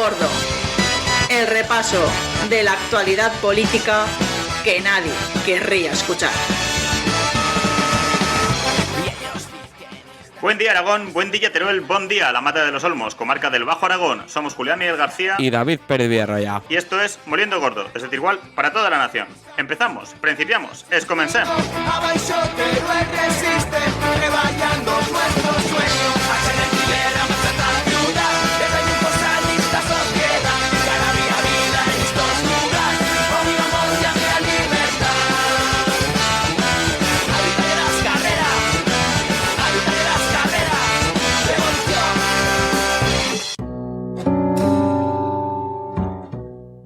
Gordo. El repaso de la actualidad política que nadie querría escuchar. Buen día Aragón, buen día Teruel, buen día la Mata de los Olmos, comarca del Bajo Aragón. Somos Julián Miguel García y David Pérez Villarroya. Y esto es Moliendo Gordo, desde Tirigual para toda la nación. Empezamos, principiamos, comencemos.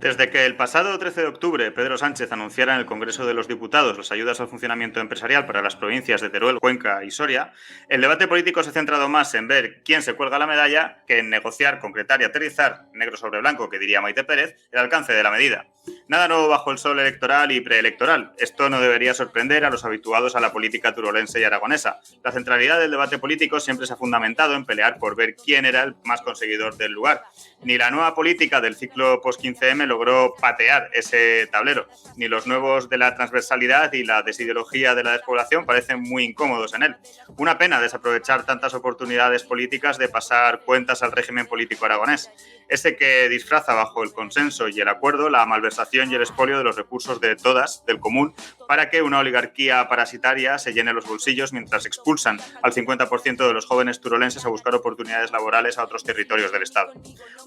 Desde que el pasado 13 de octubre Pedro Sánchez anunciara en el Congreso de los Diputados las ayudas al funcionamiento empresarial para las provincias de Teruel, Cuenca y Soria, el debate político se ha centrado más en ver quién se cuelga la medalla que en negociar, concretar y aterrizar, negro sobre blanco, que diría Maite Pérez, el alcance de la medida. Nada nuevo bajo el sol electoral y preelectoral. Esto no debería sorprender a los habituados a la política turolense y aragonesa. La centralidad del debate político siempre se ha fundamentado en pelear por ver quién era el más conseguidor del lugar. Ni la nueva política del ciclo post-15M logró patear ese tablero, ni los nuevos de la transversalidad y la desideología de la despoblación parecen muy incómodos en él. Una pena desaprovechar tantas oportunidades políticas de pasar cuentas al régimen político aragonés, ese que disfraza bajo el consenso y el acuerdo la malversación y el expolio de los recursos de todas, del común, para que una oligarquía parasitaria se llene los bolsillos mientras expulsan al 50% de los jóvenes turolenses a buscar oportunidades laborales a otros territorios del Estado.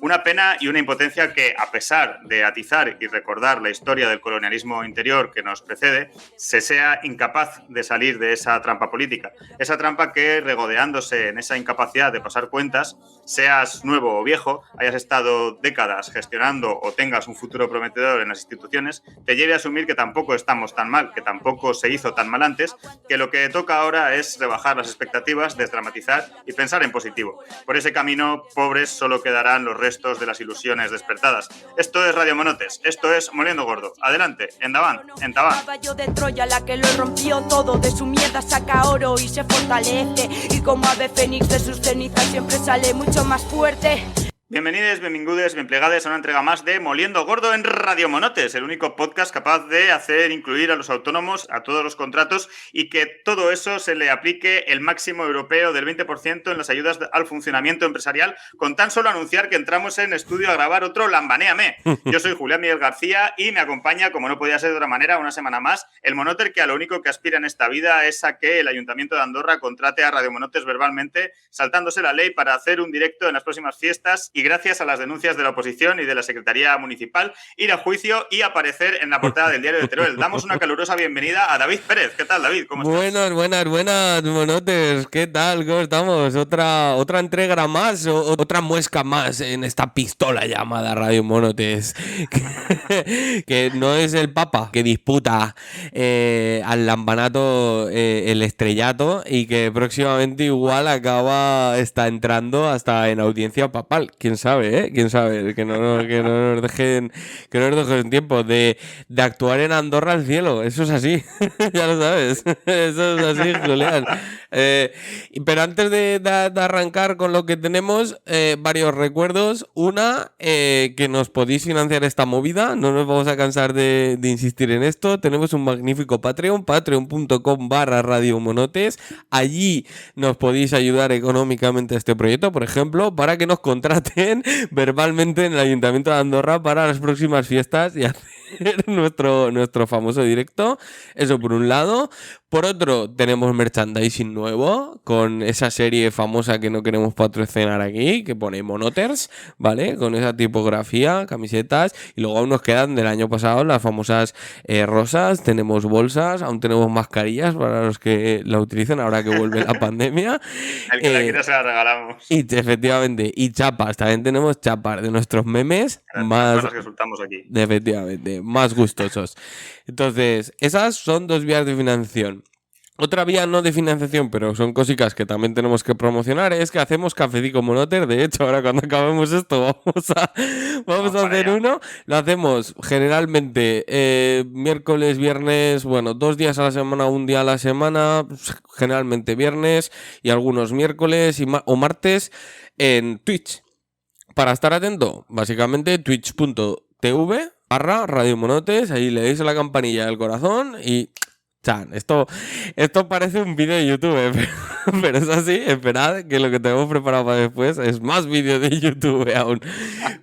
Una pena y una impotencia que, a pesar de atizar y recordar la historia del colonialismo interior que nos precede, se sea incapaz de salir de esa trampa política. Esa trampa que, regodeándose en esa incapacidad de pasar cuentas, seas nuevo o viejo, hayas estado décadas gestionando o tengas un futuro prometedor en las instituciones, te lleve a asumir que tampoco estamos tan mal, que tampoco se hizo tan mal antes, que lo que toca ahora es rebajar las expectativas, desdramatizar y pensar en positivo. Por ese camino, pobres, solo quedarán los restos de las ilusiones despertadas. Esto es Radio Monotes, esto es Moliendo Gordo. Adelante, endavant, endavant. Caballo de Troya, la que lo rompió todo, de su mierda saca oro y se fortalece, y como ave fénix de sus cenizas siempre sale mucho más fuerte. Bienvenidos, benvingudes, bien plegades a una entrega más de Moliendo Gordo en Radio Monotes, el único podcast capaz de hacer incluir a los autónomos a todos los contratos y que todo eso se le aplique el máximo europeo del 20% en las ayudas al funcionamiento empresarial, con tan solo anunciar que entramos en estudio a grabar otro Lambanéame. Yo soy Julián Miguel García y me acompaña, como no podía ser de otra manera, una semana más, el Monoter que a lo único que aspira en esta vida es a que el Ayuntamiento de Andorra contrate a Radio Monotes verbalmente, saltándose la ley para hacer un directo en las próximas fiestas y gracias a las denuncias de la oposición y de la Secretaría Municipal, ir a juicio y aparecer en la portada del Diario de Teruel. Damos una calurosa bienvenida a David Pérez. ¿Qué tal, David? ¿Cómo estás? Buenas, Monotes. ¿Qué tal? ¿Cómo estamos? Otra entrega más, otra muesca más en esta pistola llamada Radio Monotes. Que no es el Papa que disputa al lambanato el estrellato y que próximamente igual está entrando hasta en audiencia papal. ¿Quién sabe, ¿Quién sabe? Que no nos dejen tiempo de actuar en Andorra al cielo. Eso es así. Ya lo sabes. Eso es así, Julián. Pero antes de arrancar con lo que tenemos, varios recuerdos. Una, que nos podéis financiar esta movida. No nos vamos a cansar de insistir en esto. Tenemos un magnífico Patreon, patreon.com/radiomonotes. Allí nos podéis ayudar económicamente a este proyecto, por ejemplo, para que nos contraten verbalmente en el Ayuntamiento de Andorra para las próximas fiestas y hacer nuestro famoso directo. Eso por un lado. Por otro, tenemos merchandising nuevo con esa serie famosa que no queremos patrocinar aquí, que pone Monoters, ¿vale? Con esa tipografía, camisetas, y luego aún nos quedan del año pasado las famosas rosas, tenemos bolsas, aún tenemos mascarillas para los que la utilicen ahora que vuelve la pandemia. El que la quiera se la regalamos. Y efectivamente, y chapas, también tenemos chapas de nuestros memes, más que soltamos aquí. Efectivamente, más gustosos. Entonces, esas son dos vías de financiación. Otra vía no de financiación, pero son cositas que también tenemos que promocionar, es que hacemos cafecito Monoter. De hecho, ahora cuando acabemos esto vamos a hacer uno. Lo hacemos generalmente miércoles, viernes, 2 días a la semana, un día a la semana, generalmente viernes y algunos miércoles o martes en Twitch. para estar atento, básicamente twitch.tv/Radio Monotes, ahí le dais a la campanilla del corazón y... Chan, esto parece un vídeo de YouTube, pero es así, esperad que lo que tenemos preparado para después es más vídeos de YouTube aún.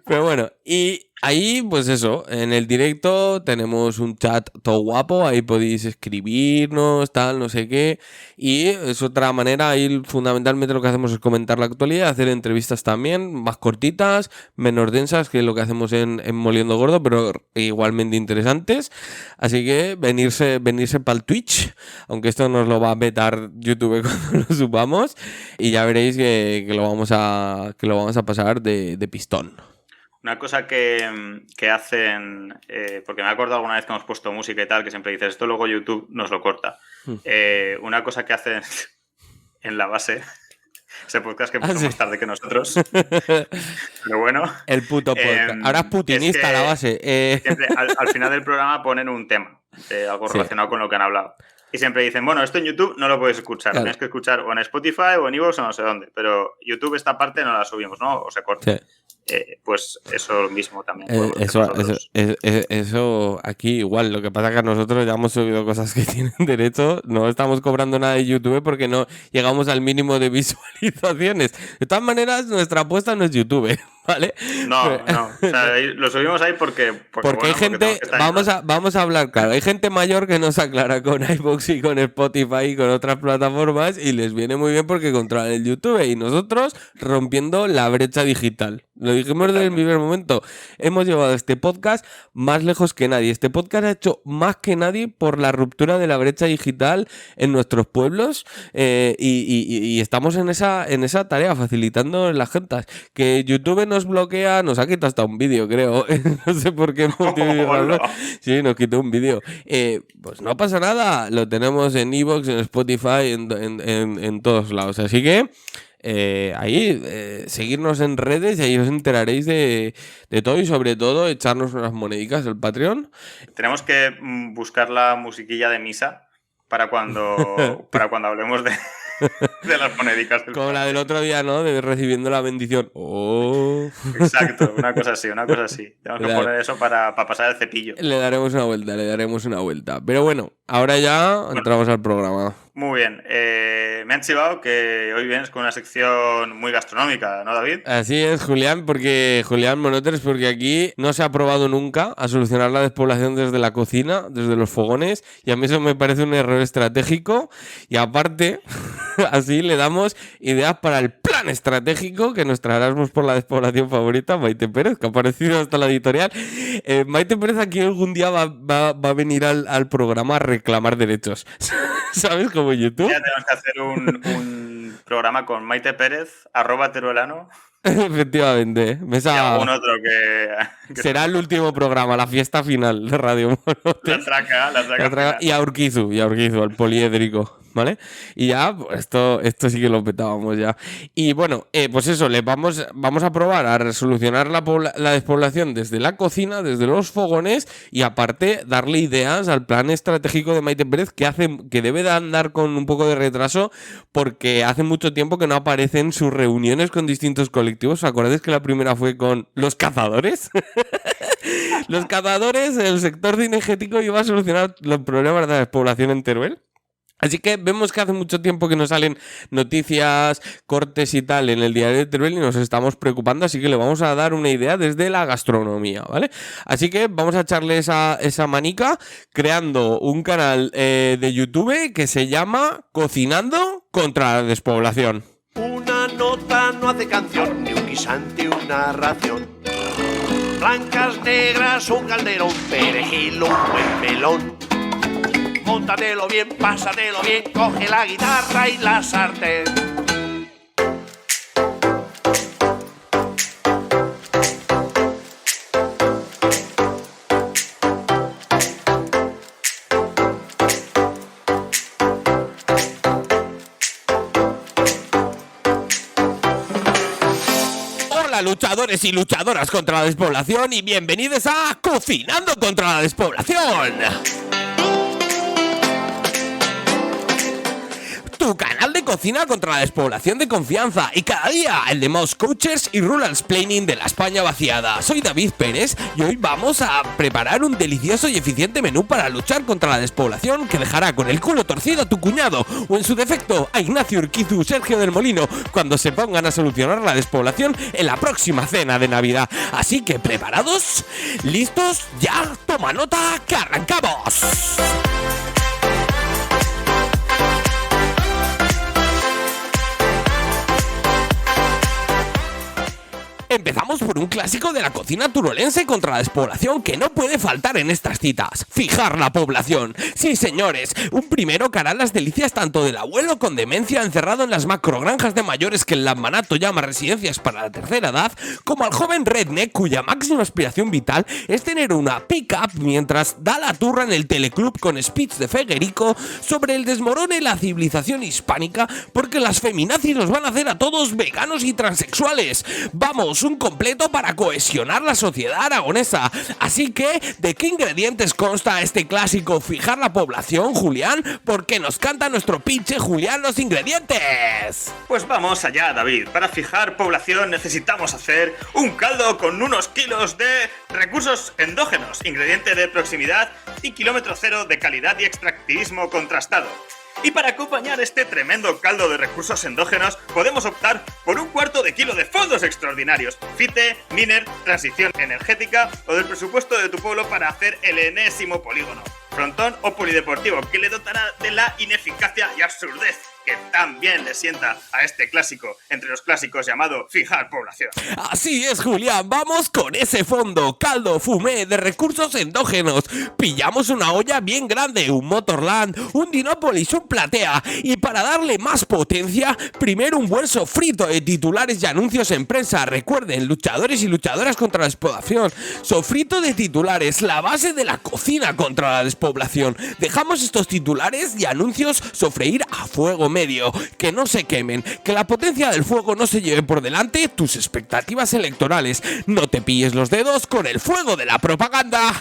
Pero bueno, y ahí pues eso, en el directo tenemos un chat todo guapo, ahí podéis escribirnos, tal, no sé qué, y es otra manera, ahí fundamentalmente lo que hacemos es comentar la actualidad, hacer entrevistas también, más cortitas, menos densas que lo que hacemos en Moliendo Gordo, pero igualmente interesantes, así que venirse para el Twitch, aunque esto nos lo va a vetar YouTube cuando lo subamos, y ya veréis que lo vamos a pasar de pistón. Una cosa que hacen, porque me he acordado alguna vez que hemos puesto música y tal, que siempre dices, esto luego YouTube nos lo corta. Una cosa que hacen en la base, ese podcast que empezó más tarde que nosotros, pero bueno. El puto podcast. Ahora es putinista es la base. Siempre al final del programa ponen un tema, algo relacionado con lo que han hablado. Y siempre dicen, bueno, esto en YouTube no lo puedes escuchar, claro. Tienes que escuchar o en Spotify o en iVoox o no sé dónde, pero YouTube esta parte no la subimos, ¿no? O se corta. Sí. Pues eso mismo también. Eso aquí igual, lo que pasa es que nosotros ya hemos subido cosas que tienen derecho, no estamos cobrando nada de YouTube porque no llegamos al mínimo de visualizaciones. De todas maneras, nuestra apuesta no es YouTube, ¿vale? No, o sea, lo subimos ahí porque bueno, hay gente, vamos a hablar claro, hay gente mayor que no se aclara con iVoox y con Spotify y con otras plataformas y les viene muy bien porque controlan el YouTube y nosotros rompiendo la brecha digital. Lo dijimos desde el primer momento. Hemos llevado este podcast más lejos que nadie. Este podcast ha hecho más que nadie por la ruptura de la brecha digital en nuestros pueblos y estamos en esa tarea, facilitando las gentas. Que YouTube nos bloquea, nos ha quitado hasta un vídeo, creo. No sé por qué motivo. Sí, nos quitó un vídeo. Pues no pasa nada. Lo tenemos en iVoox, en Spotify, en todos lados. Así que... seguirnos en redes y ahí os enteraréis de todo y sobre todo echarnos unas monedicas del Patreon. Tenemos que buscar la musiquilla de misa para cuando hablemos de las monedicas del como la del otro día, ¿no? De recibiendo la bendición. Oh. Exacto, una cosa así. Tenemos que poner eso para pasar el cepillo. Le daremos una vuelta. Pero bueno, ahora ya entramos al programa. Muy bien. Me han chivado que hoy vienes con una sección muy gastronómica, ¿no, David? Así es, Julián Monotres, porque aquí no se ha probado nunca a solucionar la despoblación desde la cocina, desde los fogones, y a mí eso me parece un error estratégico, y aparte, así le damos ideas para el plan estratégico que nos traerás por la despoblación favorita, Maite Pérez, que ha aparecido hasta la editorial. Maite Pérez aquí algún día va a venir al programa a reclamar derechos. ¿Sabes? Como YouTube. Ya tenemos que hacer un programa con Maite Pérez, @teruelano. Efectivamente. Y algún otro que será el último programa, la fiesta final de Radio Monotes. La traca. Y a Urquizu, al poliédrico. ¿Vale? Y ya, pues esto sí que lo petábamos ya. Y bueno, pues eso, vamos a probar a resolucionar la despoblación desde la cocina, desde los fogones, y aparte darle ideas al plan estratégico de Maite Pérez que debe de andar con un poco de retraso porque hace mucho tiempo que no aparece en sus reuniones con distintos colectivos. ¿Os acordáis que la primera fue con los cazadores? Los cazadores, el sector cinegético iba a solucionar los problemas de la despoblación en Teruel. Así que vemos que hace mucho tiempo que nos salen noticias, cortes y tal en el diario de Teruel y nos estamos preocupando, así que le vamos a dar una idea desde la gastronomía, ¿vale? Así que vamos a echarle esa manica creando un canal de YouTube que se llama Cocinando contra la Despoblación. Una nota no hace canción, ni un guisante una ración. Blancas, negras, un caldero, un perejil, un buen melón. Móntatelo bien, pásatelo bien, coge la guitarra y la sartén. Hola luchadores y luchadoras contra la despoblación y bienvenidos a Cocinando contra la Despoblación. Tu canal de cocina contra la despoblación de confianza y cada día el de Mouse Coachers y Rural Explaining de la España vaciada. Soy David Pérez y hoy vamos a preparar un delicioso y eficiente menú para luchar contra la despoblación que dejará con el culo torcido a tu cuñado o en su defecto a Ignacio Urquizu, Sergio del Molino cuando se pongan a solucionar la despoblación en la próxima cena de Navidad. Así que ¿preparados? ¿Listos? ¡Ya! ¡Toma nota! ¡Que arrancamos! Empezamos por un clásico de la cocina turolense contra la despoblación que no puede faltar en estas citas: fijar la población. Sí, señores, un primero que hará las delicias tanto del abuelo con demencia encerrado en las macrogranjas de mayores que el Lambanato llama residencias para la tercera edad, como al joven redneck cuya máxima aspiración vital es tener una pick-up mientras da la turra en el teleclub con speech de Federico sobre el desmorone de la civilización hispánica porque las feminazis nos van a hacer a todos veganos y transexuales. Vamos, un completo para cohesionar la sociedad aragonesa. Así que, ¿de qué ingredientes consta este clásico fijar la población, Julián? Porque nos canta nuestro pinche Julián los ingredientes. Pues vamos allá, David. Para fijar población necesitamos hacer un caldo con unos kilos de recursos endógenos, ingrediente de proximidad y kilómetro cero de calidad y extractivismo contrastado. Y para acompañar este tremendo caldo de recursos endógenos podemos optar por un cuarto de kilo de fondos extraordinarios, FITE, MINER, transición energética o del presupuesto de tu pueblo para hacer el enésimo polígono, frontón o polideportivo que le dotará de la ineficacia y absurdez que tan bien le sienta a este clásico entre los clásicos llamado fijar población. Así es, Julián, vamos con ese fondo, caldo fumé de recursos endógenos. Pillamos una olla bien grande, un Motorland, un Dinópolis, un Platea y para darle más potencia, primero un buen sofrito de titulares y anuncios en prensa. Recuerden, luchadores y luchadoras contra la despoblación. Sofrito de titulares, la base de la cocina contra la despoblación. Dejamos estos titulares y anuncios sofreír a fuego medio, que no se quemen, que la potencia del fuego no se lleve por delante tus expectativas electorales. No te pilles los dedos con el fuego de la propaganda.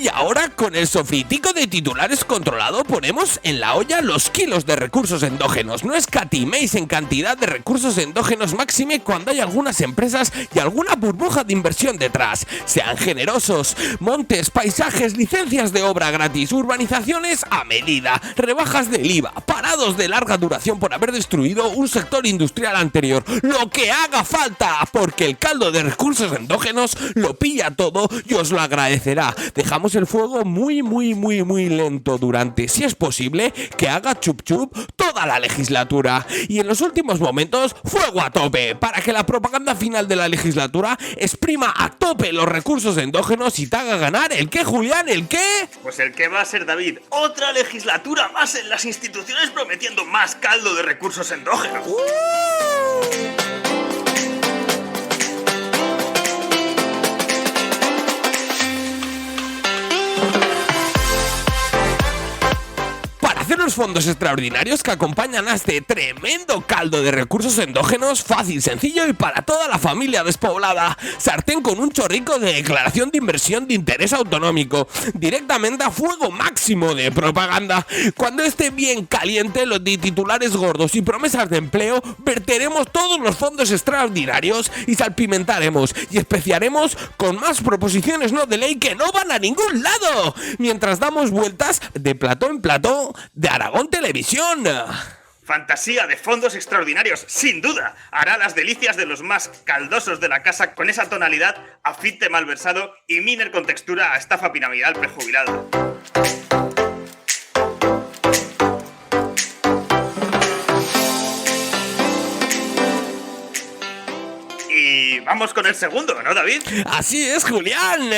Y ahora, con el sofritico de titulares controlado, ponemos en la olla los kilos de recursos endógenos. No escatiméis en cantidad de recursos endógenos, máxime cuando hay algunas empresas y alguna burbuja de inversión detrás. Sean generosos. Montes, paisajes, licencias de obra gratis, urbanizaciones a medida, rebajas del IVA, parados de larga duración por haber destruido un sector industrial anterior. Lo que haga falta, porque el caldo de recursos endógenos lo pilla todo y os lo agradecerá. Dejamos el fuego muy lento durante, si es posible, que haga chup chup toda la legislatura. Y en los últimos momentos, fuego a tope, para que la propaganda final de la legislatura exprima a tope los recursos endógenos y te haga ganar ¿el qué, Julián? ¿El qué? Pues el que va a ser, David, otra legislatura más en las instituciones prometiendo más caldo de recursos endógenos. Los fondos extraordinarios que acompañan a este tremendo caldo de recursos endógenos, fácil, sencillo y para toda la familia despoblada. Sartén con un chorrico de declaración de inversión de interés autonómico, directamente a fuego máximo de propaganda. Cuando esté bien caliente, los de titulares gordos y promesas de empleo, verteremos todos los fondos extraordinarios y salpimentaremos y especiaremos con más proposiciones no de ley que no van a ningún lado, mientras damos vueltas de plató en plató de Aragón Televisión. Fantasía de fondos extraordinarios, sin duda, hará las delicias de los más caldosos de la casa con esa tonalidad a FITE malversado y MINER con textura a estafa piramidal prejubilada. Y vamos con el segundo, ¿no, David? Así es, Julián.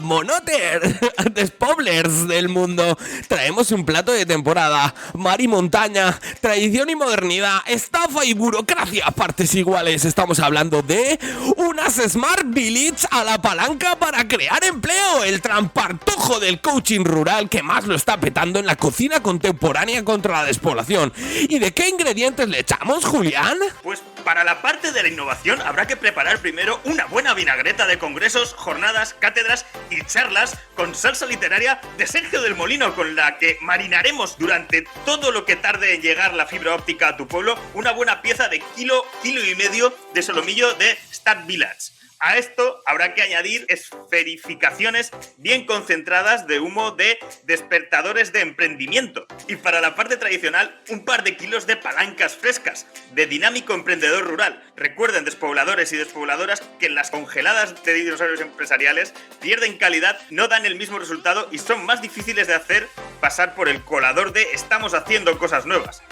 Monoter, despoblers del mundo. Traemos un plato de temporada. Mar y montaña, tradición y modernidad, estafa y burocracia a partes iguales. Estamos hablando de unas Smart Village a la palanca para crear empleo. El trampartojo del coaching rural que más lo está petando en la cocina contemporánea contra la despoblación. ¿Y de qué ingredientes le echamos, Julián? Pues Para la parte de la innovación habrá que preparar primero una buena vinagreta de congresos, jornadas, cátedras y charlas con salsa literaria de Sergio del Molino, con la que marinaremos durante todo lo que tarde en llegar la fibra óptica a tu pueblo una buena pieza de kilo y medio de solomillo de Stad Village. A esto habrá que añadir esferificaciones bien concentradas de humo de despertadores de emprendimiento. Y para la parte tradicional, un par de kilos de palancas frescas, de dinámico emprendedor rural. Recuerden, despobladores y despobladoras, que las congeladas de dinosaurios empresariales pierden calidad, no dan el mismo resultado y son más difíciles de hacer pasar por el colador de estamos haciendo cosas nuevas.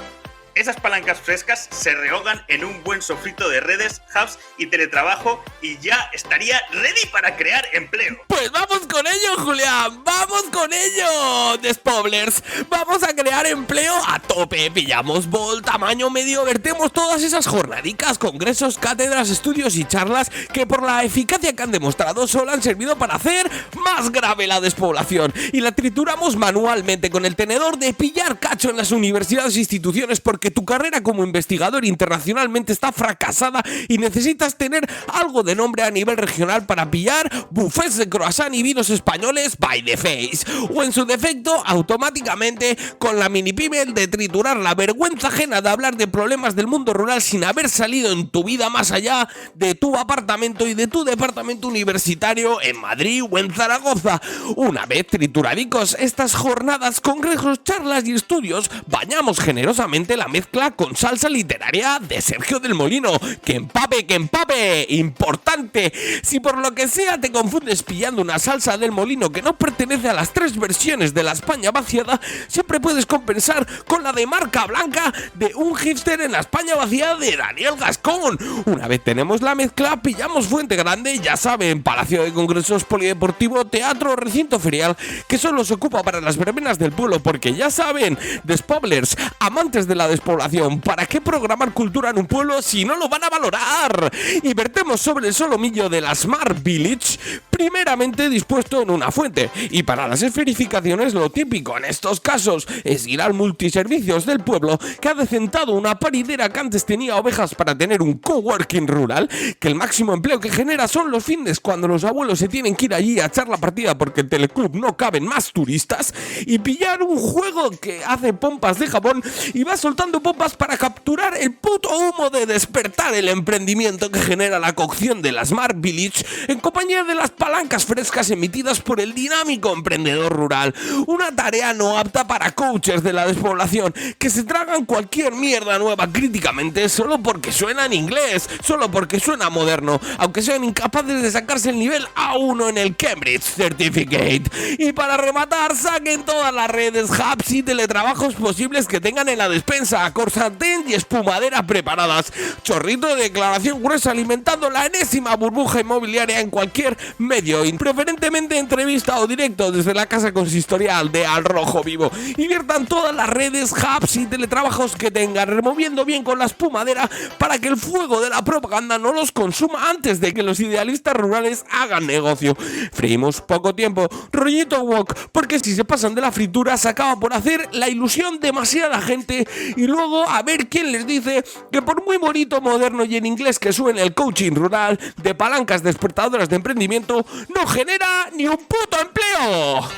Esas palancas frescas se rehogan en un buen sofrito de redes, hubs y teletrabajo y ya estaría ready para crear empleo. Pues vamos con ello, Julián, vamos con ello, Despoblers. Vamos a crear empleo a tope. Pillamos bol, tamaño medio, vertemos todas esas jornadicas, congresos, cátedras, estudios y charlas que por la eficacia que han demostrado solo han servido para hacer más grave la despoblación. Y la trituramos manualmente con el tenedor de pillar cacho en las universidades e instituciones porque tu carrera como investigador internacionalmente está fracasada y necesitas tener algo de nombre a nivel regional para pillar buffets de croissant y vinos españoles by the face, o en su defecto automáticamente con la mini pyme de triturar la vergüenza ajena de hablar de problemas del mundo rural sin haber salido en tu vida más allá de tu apartamento y de tu departamento universitario en Madrid o en Zaragoza. Una vez trituradicos estas jornadas, congresos, charlas y estudios, bañamos generosamente la mezcla con salsa literaria de Sergio del Molino. ¡Que empape, que empape! ¡Importante! Si por lo que sea te confundes pillando una salsa del Molino que no pertenece a las 3 versiones de la España vaciada, siempre puedes compensar con la de marca blanca de un hipster en la España vaciada de Daniel Gascón. Una vez tenemos la mezcla, pillamos Fuente Grande, ya saben, Palacio de Congresos, Polideportivo, Teatro, Recinto Ferial, que solo se ocupa para las verbenas del pueblo, porque ya saben, Despoblers, amantes de la despoblación, ¿para qué programar cultura en un pueblo si no lo van a valorar? Y vertemos sobre el solomillo de la Smart Village, primeramente dispuesto en una fuente. Y para las esferificaciones, lo típico en estos casos es ir al multiservicios del pueblo, que ha decentado una paridera que antes tenía ovejas para tener un coworking rural, que el máximo empleo que genera son los fines cuando los abuelos se tienen que ir allí a echar la partida porque el teleclub no caben más turistas, y pillar un juego que hace pompas de jabón y va soltando pompas para capturar el puto humo de despertar el emprendimiento que genera la cocción de la Smart Village en compañía de las palancas frescas emitidas por el dinámico emprendedor rural. Una tarea no apta para coaches de la despoblación que se tragan cualquier mierda nueva críticamente solo porque suena en inglés, solo porque suena moderno, aunque sean incapaces de sacarse el nivel A1 en el Cambridge Certificate. Y para rematar, saquen todas las redes, hubs y teletrabajos posibles que tengan en la despensa, corsantén y espumadera preparadas, chorrito de declaración gruesa alimentando la enésima burbuja inmobiliaria en cualquier medio, preferentemente entrevista o directo desde la casa consistorial de Al Rojo Vivo, y viertan todas las redes, hubs y teletrabajos que tengan, removiendo bien con la espumadera para que el fuego de la propaganda no los consuma antes de que los idealistas rurales hagan negocio. Freímos poco tiempo, rollito wok, porque si se pasan de la fritura se acaba por hacer la ilusión demasiada gente y luego a ver quién les dice que por muy bonito, moderno y en inglés que suene el coaching rural de palancas despertadoras de emprendimiento, no genera ni un puto empleo.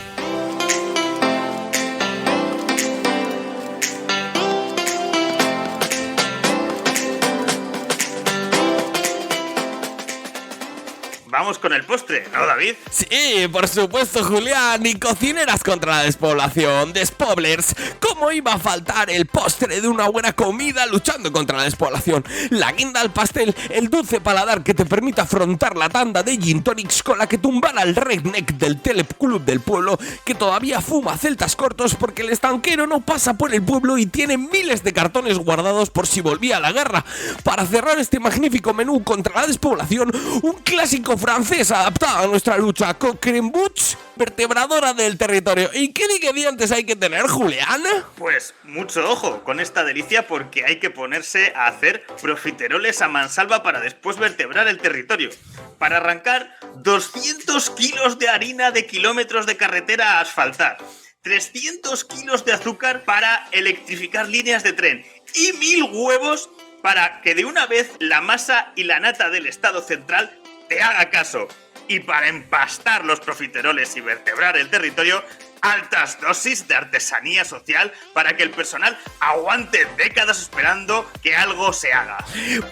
Vamos con el postre, ¿no, David? Sí, por supuesto, Julián. Y cocineras contra la despoblación, Despoblers. ¿Cómo iba a faltar el postre de una buena comida luchando contra la despoblación? La guinda al pastel, el dulce paladar que te permite afrontar la tanda de gin tonics con la que tumbar al redneck del teleclub del pueblo, que todavía fuma celtas cortos porque el estanquero no pasa por el pueblo y tiene miles de cartones guardados por si volvía a la guerra. Para cerrar este magnífico menú contra la despoblación, un clásico francés adaptado a nuestra lucha, con crème bouche, vertebradora del territorio. ¿Y qué ingredientes hay que tener, Julián? Pues mucho ojo con esta delicia, porque hay que ponerse a hacer profiteroles a mansalva para después vertebrar el territorio. Para arrancar, 200 kilos de harina de kilómetros de carretera a asfaltar, 300 kilos de azúcar para electrificar líneas de tren y 1000 huevos para que de una vez la masa y la nata del Estado central te haga caso. Y para empastar los profiteroles y vertebrar el territorio, altas dosis de artesanía social para que el personal aguante décadas esperando que algo se haga.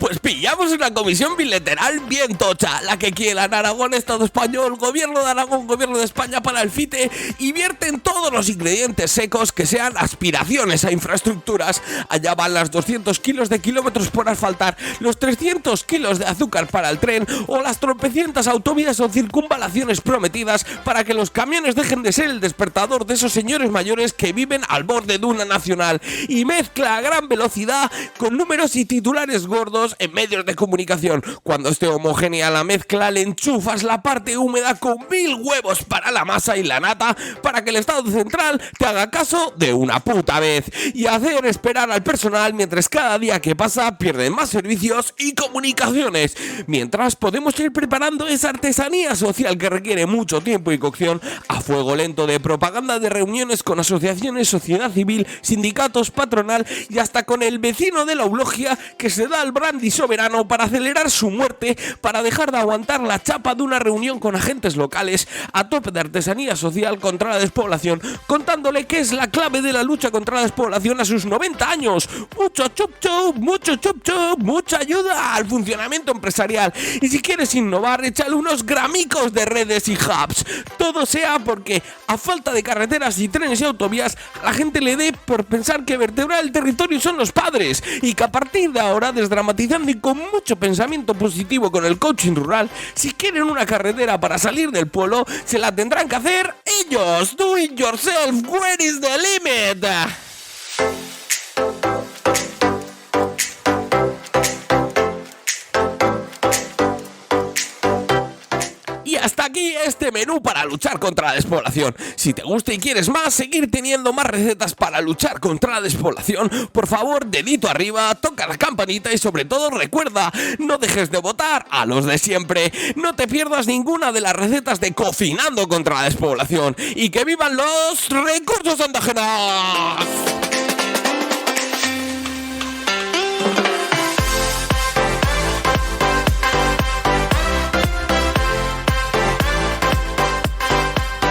Pues pillamos una comisión bilateral bien tocha, la que quieran: Aragón, Estado español, Gobierno de Aragón, Gobierno de España para el FITE, y vierten todos los ingredientes secos que sean aspiraciones a infraestructuras. Allá van las 200 kilos de kilómetros por asfaltar, los 300 kilos de azúcar para el tren o las tropecientas autovías o circunvalaciones prometidas para que los camiones dejen de ser el despertador de esos señores mayores que viven al borde de una nacional, y mezcla a gran velocidad con números y titulares gordos en medios de comunicación. Cuando esté homogénea la mezcla, le enchufas la parte húmeda con 1000 huevos para la masa y la nata para que el Estado central te haga caso de una puta vez, y hacer esperar al personal mientras cada día que pasa pierden más servicios y comunicaciones. Mientras podemos ir preparando esa artesanía social que requiere mucho tiempo y cocción a fuego lento de propaganda de reuniones con asociaciones, sociedad civil, sindicatos, patronal y hasta con el vecino de la eulogia que se da al brandy soberano para acelerar su muerte, para dejar de aguantar la chapa de una reunión con agentes locales a tope de artesanía social contra la despoblación, contándole que es la clave de la lucha contra la despoblación a sus 90 años. Mucho chup chup, mucha ayuda al funcionamiento empresarial. Y si quieres innovar, échale unos gramicos de redes y hubs. Todo sea porque, a falta de carreteras y trenes y autovías, a la gente le dé por pensar que vertebrar el territorio son los padres, y que a partir de ahora, desdramatizando y con mucho pensamiento positivo con el coaching rural, si quieren una carretera para salir del pueblo, se la tendrán que hacer ellos. Do it yourself, where is the limit? Y hasta aquí este menú para luchar contra la despoblación. Si te gusta y quieres más, seguir teniendo más recetas para luchar contra la despoblación, por favor, dedito arriba, toca la campanita y sobre todo recuerda, no dejes de votar a los de siempre. No te pierdas ninguna de las recetas de Cocinando contra la despoblación. ¡Y que vivan los recursos endógenos!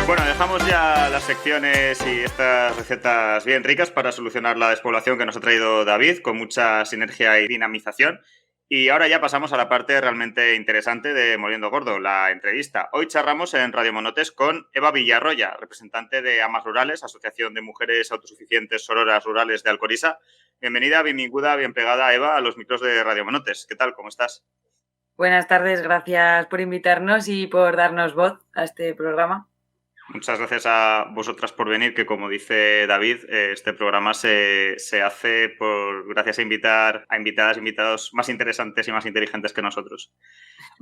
Bueno, dejamos ya las secciones y estas recetas bien ricas para solucionar la despoblación que nos ha traído David, con mucha sinergia y dinamización. Y ahora ya pasamos a la parte realmente interesante de Moliendo Gordo, la entrevista. Hoy charlamos en Radio Monotes con Eva Villarroya, representante de Amas Rurales, Asociación de Mujeres Autosuficientes Sororas Rurales de Alcoriza. Bienvenida, bienvenida, bien plegada, Eva, a los micros de Radio Monotes. ¿Qué tal? ¿Cómo estás? Buenas tardes, gracias por invitarnos y por darnos voz a este programa. Muchas gracias a vosotras por venir, que como dice David, este programa se hace gracias a invitar a invitadas e invitados más interesantes y más inteligentes que nosotros.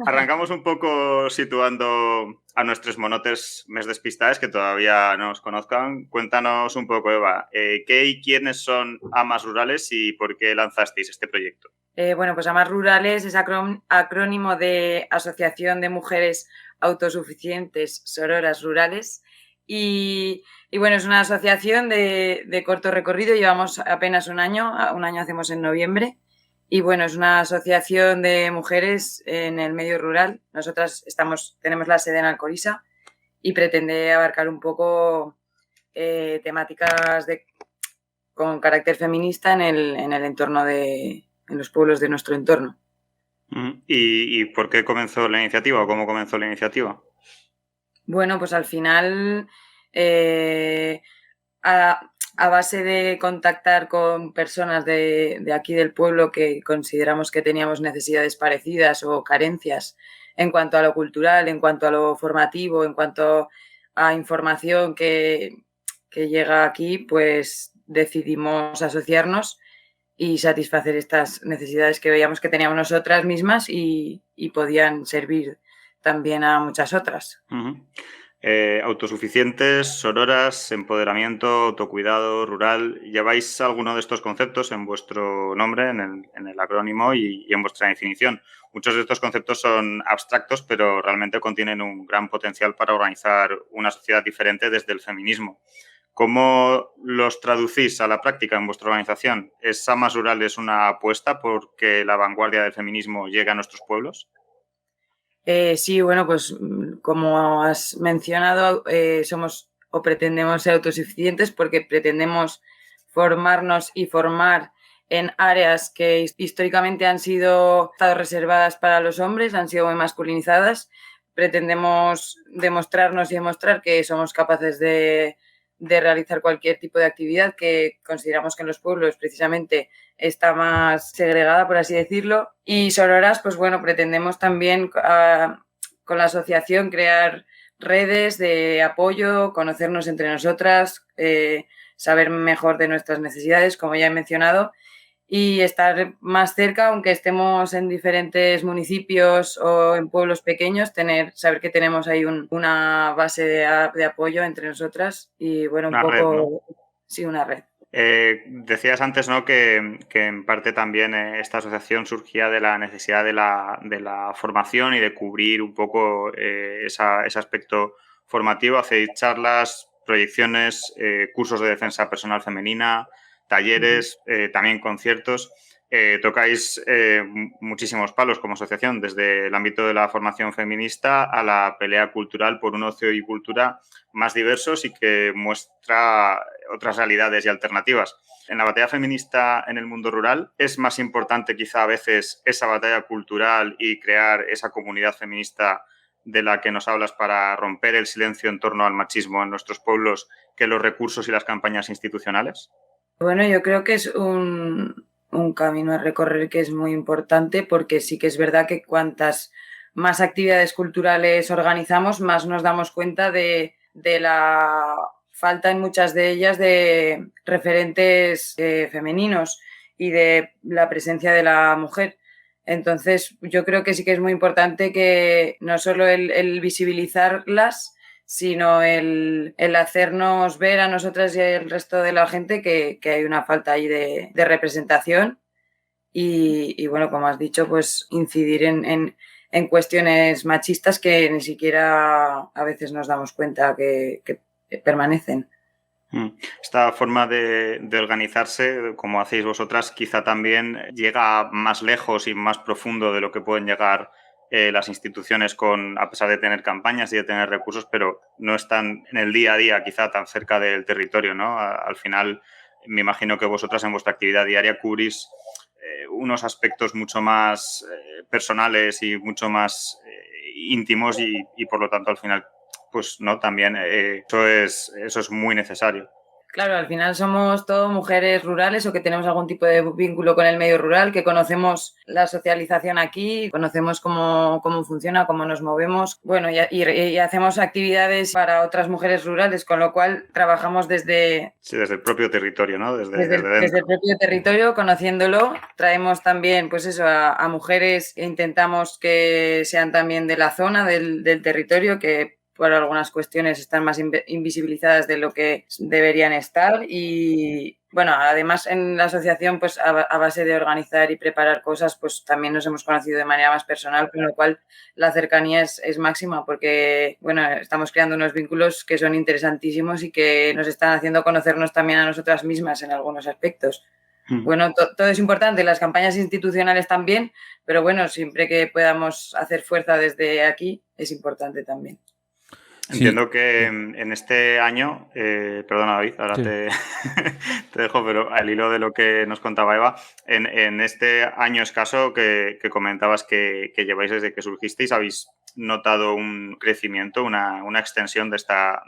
Arrancamos un poco situando a nuestros monotes más despistados que todavía no os conozcan. Cuéntanos un poco, Eva, ¿qué y quiénes son Amas Rurales y por qué lanzasteis este proyecto? Bueno, pues Amas Rurales es acrónimo de Asociación de Mujeres Autosuficientes Sororas Rurales y bueno, es una asociación de corto recorrido, llevamos apenas un año hacemos en noviembre, y bueno, es una asociación de mujeres en el medio rural. Nosotras tenemos la sede en Alcoriza y pretende abarcar un poco temáticas con carácter feminista en el entorno en los pueblos de nuestro entorno. ¿Y por qué comenzó la iniciativa o cómo comenzó la iniciativa? Bueno, pues al final, a base de contactar con personas de aquí del pueblo que consideramos que teníamos necesidades parecidas o carencias en cuanto a lo cultural, en cuanto a lo formativo, en cuanto a información que llega aquí, pues decidimos asociarnos y satisfacer estas necesidades que veíamos que teníamos nosotras mismas y podían servir también a muchas otras. Autosuficientes, sororas, empoderamiento, autocuidado, rural. ¿Lleváis alguno de estos conceptos en vuestro nombre, en el acrónimo y en vuestra definición? Muchos de estos conceptos son abstractos, pero realmente contienen un gran potencial para organizar una sociedad diferente desde el feminismo. ¿Cómo los traducís a la práctica en vuestra organización? ¿Es Samas Rurales una apuesta porque la vanguardia del feminismo llegue a nuestros pueblos? Sí, bueno, pues como has mencionado, somos o pretendemos ser autosuficientes porque pretendemos formarnos y formar en áreas que históricamente han estado reservadas para los hombres, han sido muy masculinizadas. Pretendemos demostrarnos y demostrar que somos capaces de realizar cualquier tipo de actividad que consideramos que en los pueblos precisamente está más segregada, por así decirlo. Y Sororas, pues bueno, pretendemos también con la asociación crear redes de apoyo, conocernos entre nosotras, saber mejor de nuestras necesidades, como ya he mencionado, y estar más cerca, aunque estemos en diferentes municipios o en pueblos pequeños, saber que tenemos ahí una base de apoyo entre nosotras y bueno, Una red, ¿no? Sí, una red. Decías antes, ¿no?, que en parte también esta asociación surgía de la necesidad de la formación y de cubrir un poco ese aspecto formativo. Hacéis charlas, proyecciones, cursos de defensa personal femenina, talleres, también conciertos. Tocáis muchísimos palos como asociación, desde el ámbito de la formación feminista a la pelea cultural por un ocio y cultura más diversos y que muestra otras realidades y alternativas. En la batalla feminista en el mundo rural es más importante quizá a veces esa batalla cultural y crear esa comunidad feminista de la que nos hablas para romper el silencio en torno al machismo en nuestros pueblos que los recursos y las campañas institucionales. Bueno, yo creo que es un camino a recorrer que es muy importante porque sí que es verdad que cuantas más actividades culturales organizamos, más nos damos cuenta de la falta en muchas de ellas de referentes femeninos y de la presencia de la mujer. Entonces, yo creo que sí que es muy importante que no solo el visibilizarlas, sino el hacernos ver a nosotras y al resto de la gente que hay una falta ahí de representación y, bueno, como has dicho, pues incidir en cuestiones machistas que ni siquiera a veces nos damos cuenta que permanecen. Esta forma de organizarse, como hacéis vosotras, quizá también llega más lejos y más profundo de lo que pueden llegar las instituciones a pesar de tener campañas y de tener recursos, pero no están en el día a día quizá tan cerca del territorio, ¿no? Al final, me imagino que vosotras en vuestra actividad diaria cubrís unos aspectos mucho más personales y mucho más íntimos y por lo tanto al final pues no, también eso es muy necesario. Claro, al final somos todas mujeres rurales o que tenemos algún tipo de vínculo con el medio rural, que conocemos la socialización aquí, conocemos cómo funciona, cómo nos movemos, bueno, y hacemos actividades para otras mujeres rurales, con lo cual trabajamos desde el propio territorio, ¿no? Desde el propio territorio, conociéndolo. Traemos también, pues eso, a mujeres que intentamos que sean también de la zona, del territorio, que por algunas cuestiones están más invisibilizadas de lo que deberían estar y bueno, además en la asociación pues a base de organizar y preparar cosas pues también nos hemos conocido de manera más personal, con lo cual la cercanía es máxima porque bueno, estamos creando unos vínculos que son interesantísimos y que nos están haciendo conocernos también a nosotras mismas en algunos aspectos. Bueno, todo es importante, las campañas institucionales también, pero bueno, siempre que podamos hacer fuerza desde aquí es importante también. Entiendo que en este año, perdona David, ahora sí. te dejo, pero al hilo de lo que nos contaba Eva, en este año escaso que comentabas que lleváis desde que surgisteis, ¿habéis notado un crecimiento, una extensión de esta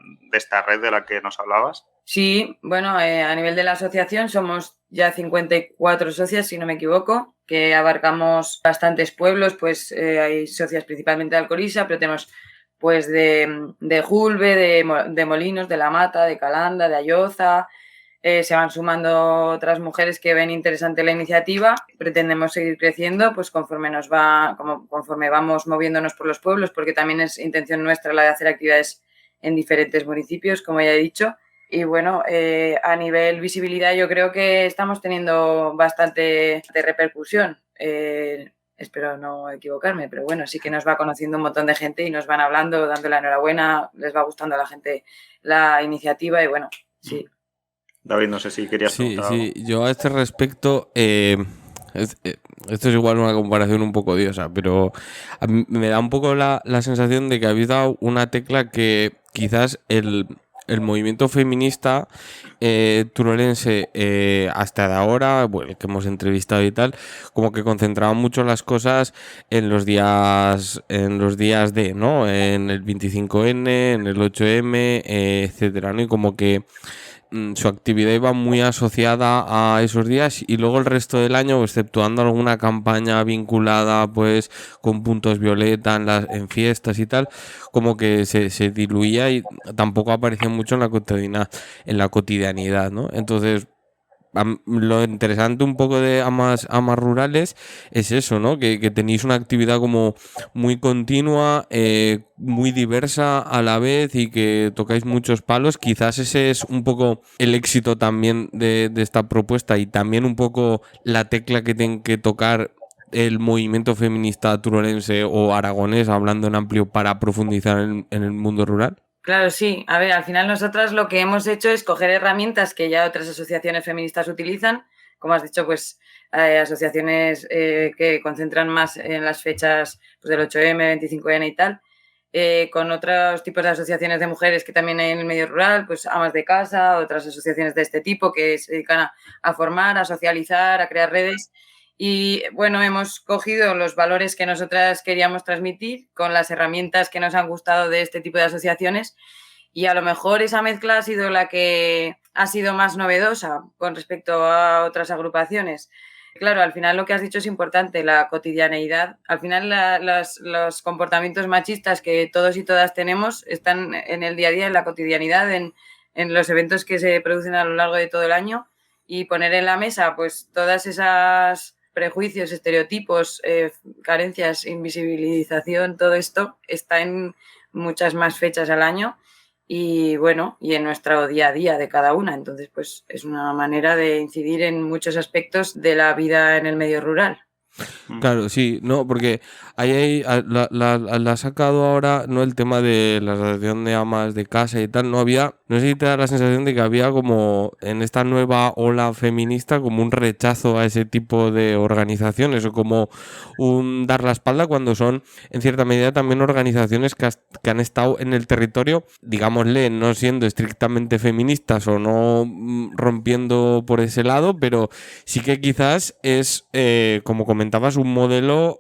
red de la que nos hablabas? Sí, bueno, a nivel de la asociación somos ya 54 socias, si no me equivoco, que abarcamos bastantes pueblos, pues hay socias principalmente de Alcorisa, pero tenemos pues de Julbe, de Molinos, de La Mata, de Calanda, de Ayoza. Se van sumando otras mujeres que ven interesante la iniciativa. Pretendemos seguir creciendo pues conforme vamos moviéndonos por los pueblos, porque también es intención nuestra la de hacer actividades en diferentes municipios, como ya he dicho. Y bueno, a nivel visibilidad yo creo que estamos teniendo bastante repercusión. Espero no equivocarme, pero bueno, sí que nos va conociendo un montón de gente y nos van hablando, dando la enhorabuena, les va gustando a la gente la iniciativa y bueno, Sí. David, no sé si querías Sí, preguntar sí, yo a este respecto, esto es igual una comparación un poco odiosa, pero a mí me da un poco la sensación de que habéis dado una tecla que quizás el movimiento feminista turolense hasta de ahora, bueno, el que hemos entrevistado y tal, como que concentraba mucho las cosas en los días de, ¿no? En el 25N, en el 8M, etcétera, ¿no? Y como que su actividad iba muy asociada a esos días y luego el resto del año, exceptuando alguna campaña vinculada pues con puntos violeta en fiestas y tal, como que se diluía y tampoco aparecía mucho en la cotidianidad, ¿no? Entonces, lo interesante un poco de amas rurales es eso, ¿no? Que tenéis una actividad como muy continua, muy diversa a la vez y que tocáis muchos palos. Quizás ese es un poco el éxito también de esta propuesta y también un poco la tecla que tienen que tocar el movimiento feminista turolense o aragonés, hablando en amplio, para profundizar en el mundo rural. Claro, sí. A ver, al final nosotras lo que hemos hecho es coger herramientas que ya otras asociaciones feministas utilizan, como has dicho, pues asociaciones que concentran más en las fechas pues, del 8M, 25N y tal, con otros tipos de asociaciones de mujeres que también hay en el medio rural, pues amas de casa, otras asociaciones de este tipo que se dedican a formar, a socializar, a crear redes. Y bueno, hemos cogido los valores que nosotras queríamos transmitir con las herramientas que nos han gustado de este tipo de asociaciones y a lo mejor esa mezcla ha sido la que ha sido más novedosa con respecto a otras agrupaciones. Claro, al final lo que has dicho es importante, la cotidianeidad. Al final los comportamientos machistas que todos y todas tenemos están en el día a día, en la cotidianidad, en los eventos que se producen a lo largo de todo el año y poner en la mesa pues todas esas prejuicios, estereotipos, carencias, invisibilización, todo esto está en muchas más fechas al año y bueno, y en nuestro día a día de cada una. Entonces, pues es una manera de incidir en muchos aspectos de la vida en el medio rural. Claro, sí, no, porque la ha sacado ahora, no el tema de la asociación de amas de casa y tal, no sé si te da la sensación de que había como en esta nueva ola feminista como un rechazo a ese tipo de organizaciones o como un dar la espalda cuando son en cierta medida también organizaciones que han estado en el territorio, digámosle, no siendo estrictamente feministas o no rompiendo por ese lado, pero sí que quizás es, como comentabas, un modelo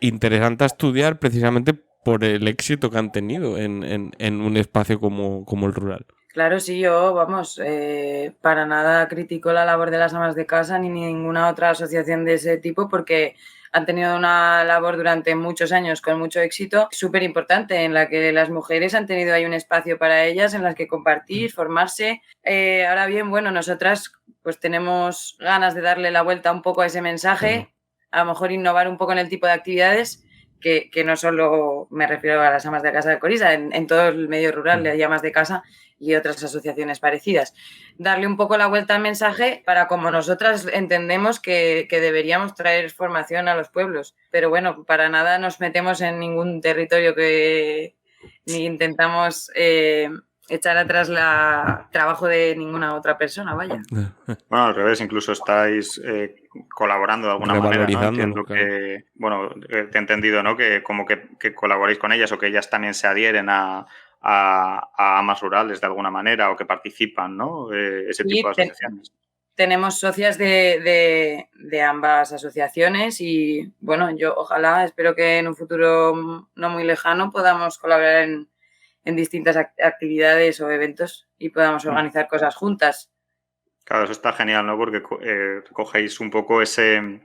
interesante a estudiar precisamente por el éxito que han tenido en un espacio como el rural. Claro, sí, yo, vamos, para nada critico la labor de las amas de casa ni ninguna otra asociación de ese tipo porque han tenido una labor durante muchos años con mucho éxito, súper importante, en la que las mujeres han tenido ahí un espacio para ellas en las que compartir, formarse. Ahora bien, bueno, nosotras pues tenemos ganas de darle la vuelta un poco a ese mensaje, a lo mejor innovar un poco en el tipo de actividades, que no solo me refiero a las amas de casa de Corisa, en todo el medio rural hay amas de casa y otras asociaciones parecidas. Darle un poco la vuelta al mensaje para como nosotras entendemos que deberíamos traer formación a los pueblos. Pero bueno, para nada nos metemos en ningún territorio ni intentamos echar atrás el trabajo de ninguna otra persona, vaya. Bueno, al revés, incluso estáis colaborando de alguna manera, ¿no? Entiendo Claro. que, bueno, te he entendido, ¿no? Que como que colaboréis con ellas o que ellas también se adhieren a amas rurales de alguna manera o que participan, ¿no? Ese tipo de asociaciones. Tenemos socias de ambas asociaciones y bueno, yo ojalá, espero que en un futuro no muy lejano podamos colaborar en distintas actividades o eventos y podamos organizar cosas juntas. Claro, eso está genial, ¿no? Porque cogéis un poco ese,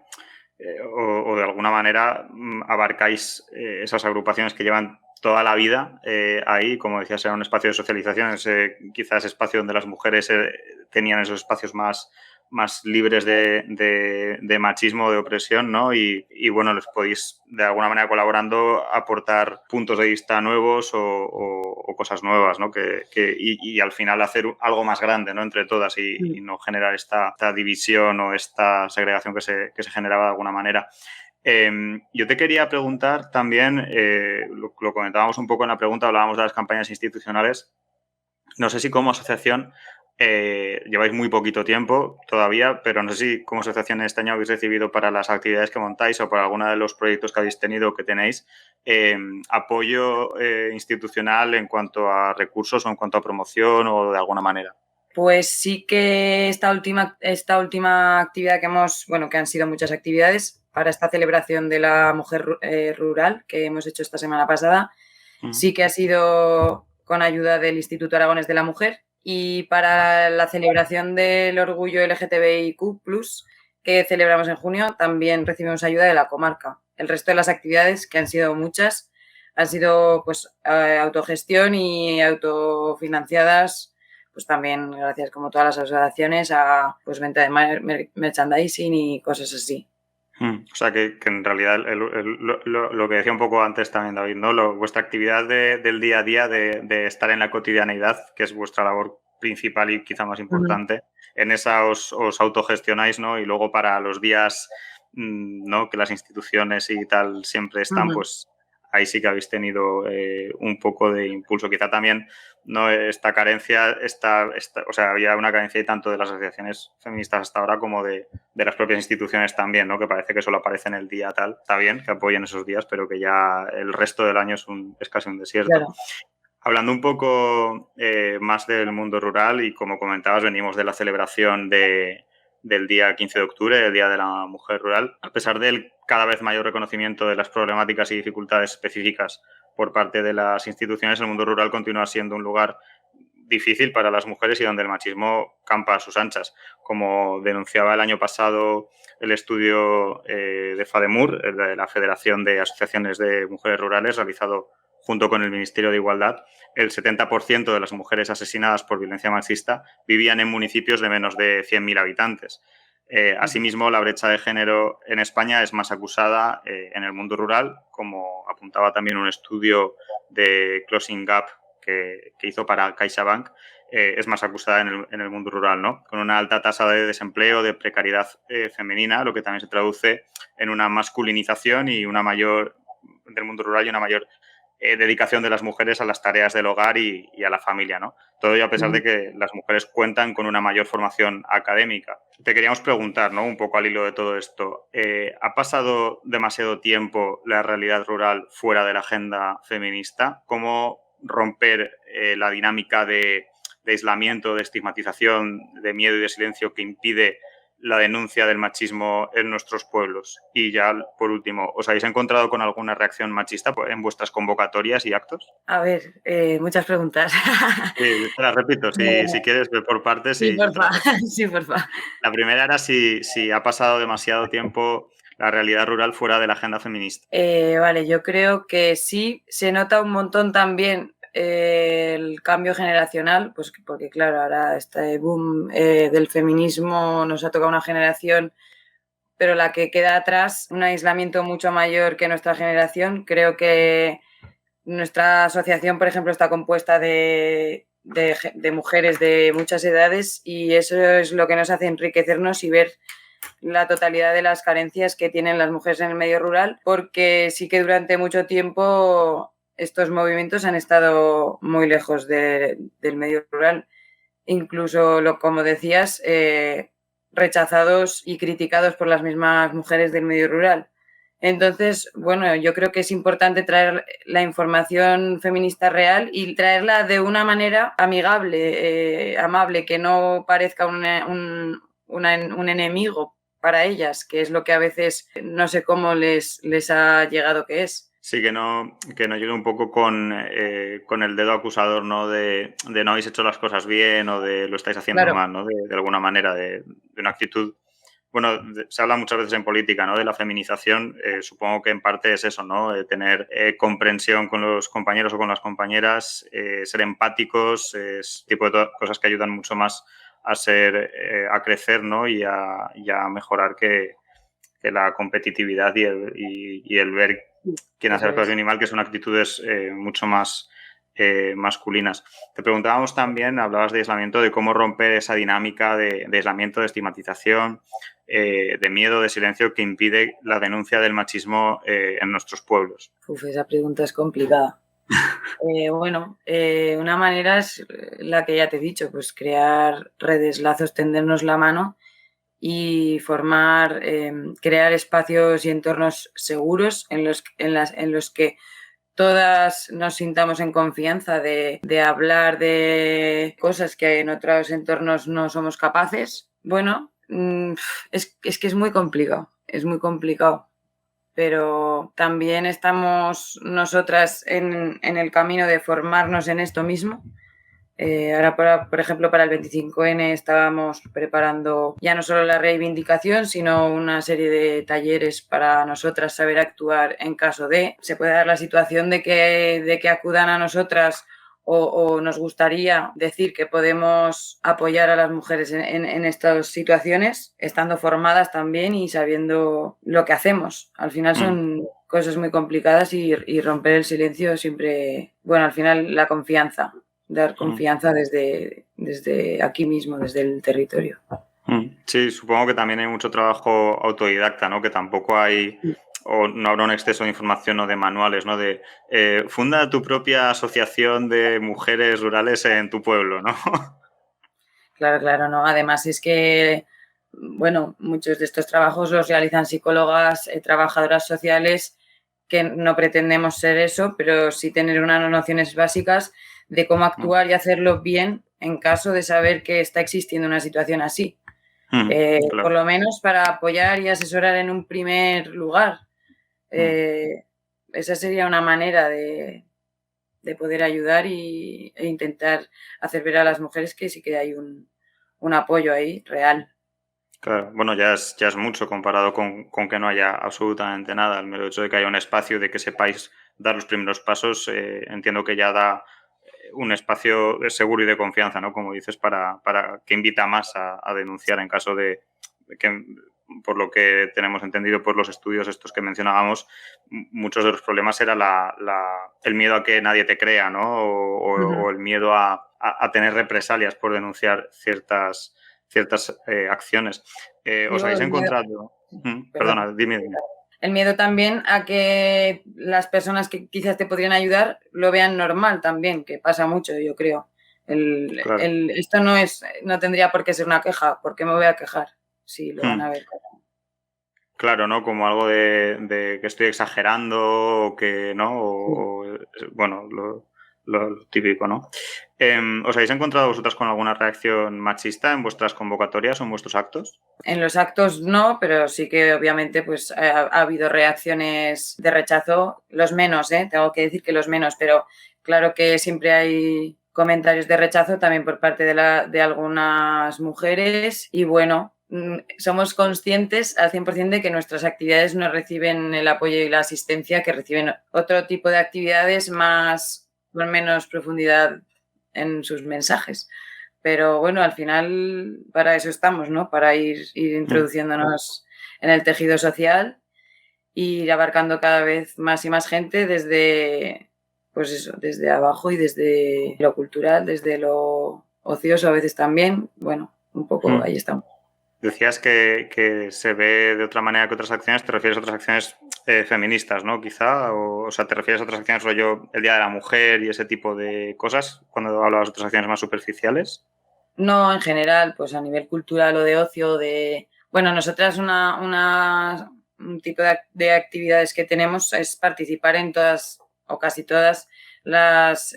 o de alguna manera abarcáis esas agrupaciones que llevan toda la vida ahí, como decías, era un espacio de socialización, ese quizás espacio donde las mujeres tenían esos espacios más libres de machismo, de opresión, ¿no? Y bueno, les podéis, de alguna manera colaborando, aportar puntos de vista nuevos o cosas nuevas, ¿no? Y al final hacer algo más grande, ¿no? Entre todas y no generar esta división o esta segregación que se generaba de alguna manera. Yo te quería preguntar también, lo comentábamos un poco en la pregunta, hablábamos de las campañas institucionales. No sé si como asociación Lleváis muy poquito tiempo todavía, pero no sé si como asociación este año habéis recibido para las actividades que montáis o para alguno de los proyectos que habéis tenido o que tenéis apoyo institucional en cuanto a recursos o en cuanto a promoción o de alguna manera. Pues sí que esta última actividad que han sido muchas actividades para esta celebración de la mujer rural que hemos hecho esta semana pasada, sí que ha sido con ayuda del Instituto Aragonés de la Mujer. Y para la celebración del orgullo LGTBIQ+, que celebramos en junio, también recibimos ayuda de la comarca. El resto de las actividades, que han sido muchas, han sido pues autogestión y autofinanciadas, pues también gracias, como todas las asociaciones, a pues venta de merchandising y cosas así. O sea que en realidad lo que decía un poco antes también, David, ¿no? Vuestra actividad del día a día, de estar en la cotidianeidad, que es vuestra labor principal y quizá más importante, en esa os autogestionáis, ¿no? Y luego para los días, ¿no? Que las instituciones y tal siempre están, pues ahí sí que habéis tenido un poco de impulso. Quizá también, ¿no? Esta carencia, o sea, había una carencia tanto de las asociaciones feministas hasta ahora como de las propias instituciones también, ¿no? Que parece que solo aparece en el día tal. Está bien que apoyen esos días, pero que ya el resto del año es casi un desierto. Claro. Hablando un poco más del mundo rural y como comentabas, venimos de la celebración del día 15 de octubre, el Día de la Mujer Rural. A pesar del cada vez mayor reconocimiento de las problemáticas y dificultades específicas por parte de las instituciones, el mundo rural continúa siendo un lugar difícil para las mujeres y donde el machismo campa a sus anchas. Como denunciaba el año pasado el estudio de FADEMUR, de la Federación de Asociaciones de Mujeres Rurales, realizado junto con el Ministerio de Igualdad, el 70% de las mujeres asesinadas por violencia machista vivían en municipios de menos de 100.000 habitantes. Asimismo, la brecha de género en España es más acusada en el mundo rural, como apuntaba también un estudio de Closing Gap que hizo para CaixaBank, es más acusada en el mundo rural, ¿no? Con una alta tasa de desempleo, de precariedad femenina, lo que también se traduce en una masculinización y una mayor del mundo rural y una mayor dedicación de las mujeres a las tareas del hogar y a la familia, ¿no? Todo ello a pesar de que las mujeres cuentan con una mayor formación académica. Te queríamos preguntar, ¿no? Un poco al hilo de todo esto. ¿Ha pasado demasiado tiempo la realidad rural fuera de la agenda feminista? ¿Cómo romper la dinámica de aislamiento, de estigmatización, de miedo y de silencio que impide la denuncia del machismo en nuestros pueblos? Y ya, por último, ¿os habéis encontrado con alguna reacción machista en vuestras convocatorias y actos? A ver, muchas preguntas. Sí, te las repito, si quieres ver por partes. Sí, porfa. Sí, porfa. La primera era si ha pasado demasiado tiempo la realidad rural fuera de la agenda feminista. Vale, yo creo que sí, se nota un montón también el cambio generacional, pues porque claro, ahora este boom del feminismo nos ha tocado una generación, pero la que queda atrás, un aislamiento mucho mayor que nuestra generación. Creo que nuestra asociación, por ejemplo, está compuesta de mujeres de muchas edades y eso es lo que nos hace enriquecernos y ver la totalidad de las carencias que tienen las mujeres en el medio rural, porque sí que durante mucho tiempo estos movimientos han estado muy lejos del medio rural, incluso, como decías, rechazados y criticados por las mismas mujeres del medio rural. Entonces, bueno, yo creo que es importante traer la información feminista real y traerla de una manera amigable, amable, que no parezca un enemigo para ellas, que es lo que a veces no sé cómo les ha llegado que es. Sí, que no llegue un poco con el dedo acusador, ¿no? De no habéis hecho las cosas bien o de lo estáis haciendo mal, ¿no? De alguna manera, de una actitud. Bueno, se habla muchas veces en política, ¿no? De la feminización. Supongo que en parte es eso, ¿no? De tener comprensión con los compañeros o con las compañeras, ser empáticos, ese tipo de cosas que ayudan mucho más a crecer, ¿no? Y a mejorar que la competitividad y el ver quién hace las cosas bien y mal, que son actitudes mucho más masculinas. Te preguntábamos también, hablabas de aislamiento, de cómo romper esa dinámica de aislamiento, de estigmatización, de miedo, de silencio que impide la denuncia del machismo en nuestros pueblos. Esa pregunta es complicada. Una manera es la que ya te he dicho, pues crear redes, lazos, tendernos la mano y formar, crear espacios y entornos seguros en los que todas nos sintamos en confianza de hablar de cosas que en otros entornos no somos capaces. Bueno, es que es muy complicado, pero también estamos nosotras en el camino de formarnos en esto mismo. Ahora, por ejemplo, para el 25N estábamos preparando ya no solo la reivindicación, sino una serie de talleres para nosotras saber actuar en caso de se puede dar la situación de que acudan a nosotras o nos gustaría decir que podemos apoyar a las mujeres en estas situaciones, estando formadas también y sabiendo lo que hacemos. Al final son cosas muy complicadas y romper el silencio siempre, al final la confianza. Dar confianza desde aquí mismo, desde el territorio. Sí, supongo que también hay mucho trabajo autodidacta, ¿no? Que tampoco hay, o no habrá un exceso de información o de manuales, ¿no? De funda tu propia asociación de mujeres rurales en tu pueblo, ¿no? Claro, no. Además es que, muchos de estos trabajos los realizan psicólogas, trabajadoras sociales, que no pretendemos ser eso, pero sí tener unas nociones básicas de cómo actuar y hacerlo bien en caso de saber que está existiendo una situación así. Claro. Por lo menos para apoyar y asesorar en un primer lugar. Esa sería una manera de poder ayudar e intentar hacer ver a las mujeres que sí que hay un apoyo ahí real. Claro, bueno, ya es mucho comparado con que no haya absolutamente nada. El mero hecho de que haya un espacio, de que sepáis dar los primeros pasos, entiendo que ya da un espacio seguro y de confianza, ¿no? Como dices, para que invita más a denunciar en caso de que, por lo que tenemos entendido por los estudios estos que mencionábamos, muchos de los problemas era el miedo a que nadie te crea, ¿no? O el miedo a tener represalias por denunciar ciertas acciones. ¿Os habéis encontrado? Perdona, dime. El miedo también a que las personas que quizás te podrían ayudar lo vean normal también, que pasa mucho, yo creo. Claro. Esto no tendría por qué ser una queja. ¿Por qué me voy a quejar? Sí, lo van a ver. Claro, ¿no? Como algo de que estoy exagerando o que, ¿no? Lo típico, ¿no? ¿Os habéis encontrado vosotras con alguna reacción machista en vuestras convocatorias o en vuestros actos? En los actos no, pero sí que obviamente pues ha habido reacciones de rechazo, los menos, tengo que decir que los menos, pero claro que siempre hay comentarios de rechazo también por parte de algunas mujeres y somos conscientes al 100% de que nuestras actividades no reciben el apoyo y la asistencia que reciben otro tipo de actividades con menos profundidad en sus mensajes. Pero al final para eso estamos, ¿no? Para ir introduciéndonos en el tejido social e ir abarcando cada vez más y más gente desde abajo y desde lo cultural, desde lo ocioso a veces también. Un poco ahí estamos. Decías que se ve de otra manera que otras acciones, te refieres a otras acciones feministas, ¿no? Quizá, o sea, te refieres a otras acciones rollo el Día de la Mujer y ese tipo de cosas, cuando hablabas de otras acciones más superficiales. No, en general, pues a nivel cultural o de ocio, nosotras un tipo de actividades que tenemos es participar en todas o casi todas las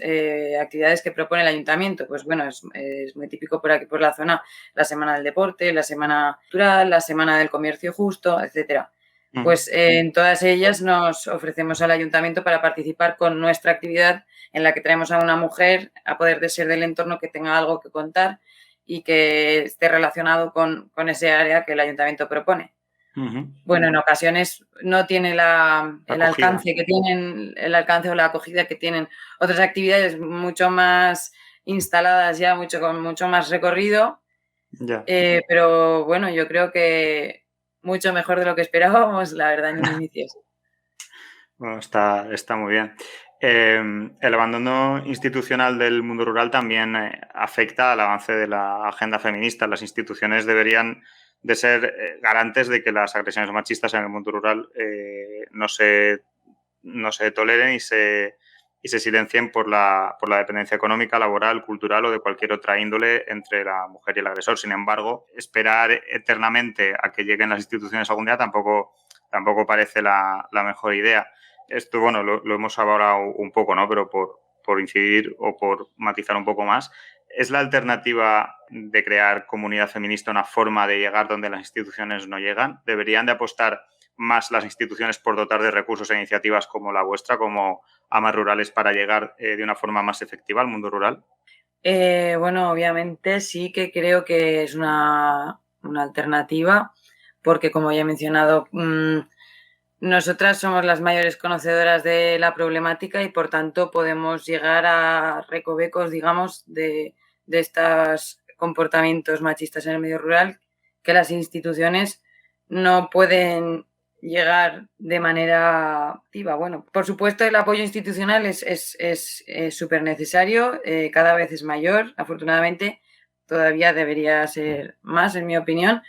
actividades que propone el ayuntamiento. Pues es muy típico por aquí, por la zona, la Semana del Deporte, la Semana Cultural, la Semana del Comercio Justo, etcétera. Pues en todas ellas nos ofrecemos al ayuntamiento para participar con nuestra actividad en la que traemos a una mujer a poder de ser del entorno que tenga algo que contar y que esté relacionado con ese área que el ayuntamiento propone. En ocasiones no tiene el alcance que tienen, el alcance o la acogida que tienen otras actividades mucho más instaladas ya, con mucho más recorrido. Pero yo creo que mucho mejor de lo que esperábamos, la verdad, en inicios. Bueno, está muy bien. El abandono institucional del mundo rural también afecta al avance de la agenda feminista. Las instituciones deberían de ser garantes de que las agresiones machistas en el mundo rural no se toleren y se silencien por la dependencia económica, laboral, cultural o de cualquier otra índole entre la mujer y el agresor. Sin embargo, esperar eternamente a que lleguen las instituciones algún día tampoco parece la mejor idea. Esto, bueno, lo hemos hablado un poco, ¿no? Pero por incidir o por matizar un poco más, ¿es la alternativa de crear comunidad feminista una forma de llegar donde las instituciones no llegan? ¿Deberían de apostar más las instituciones por dotar de recursos e iniciativas como la vuestra, como Amas Rurales, para llegar de una forma más efectiva al mundo rural? Bueno, obviamente sí que creo que es una alternativa, porque como ya he mencionado, nosotras somos las mayores conocedoras de la problemática y por tanto podemos llegar a recovecos, digamos, de estos comportamientos machistas en el medio rural que las instituciones no pueden llegar de manera activa. Bueno, por supuesto el apoyo institucional es súper necesario, cada vez es mayor, afortunadamente todavía debería ser más, en mi opinión,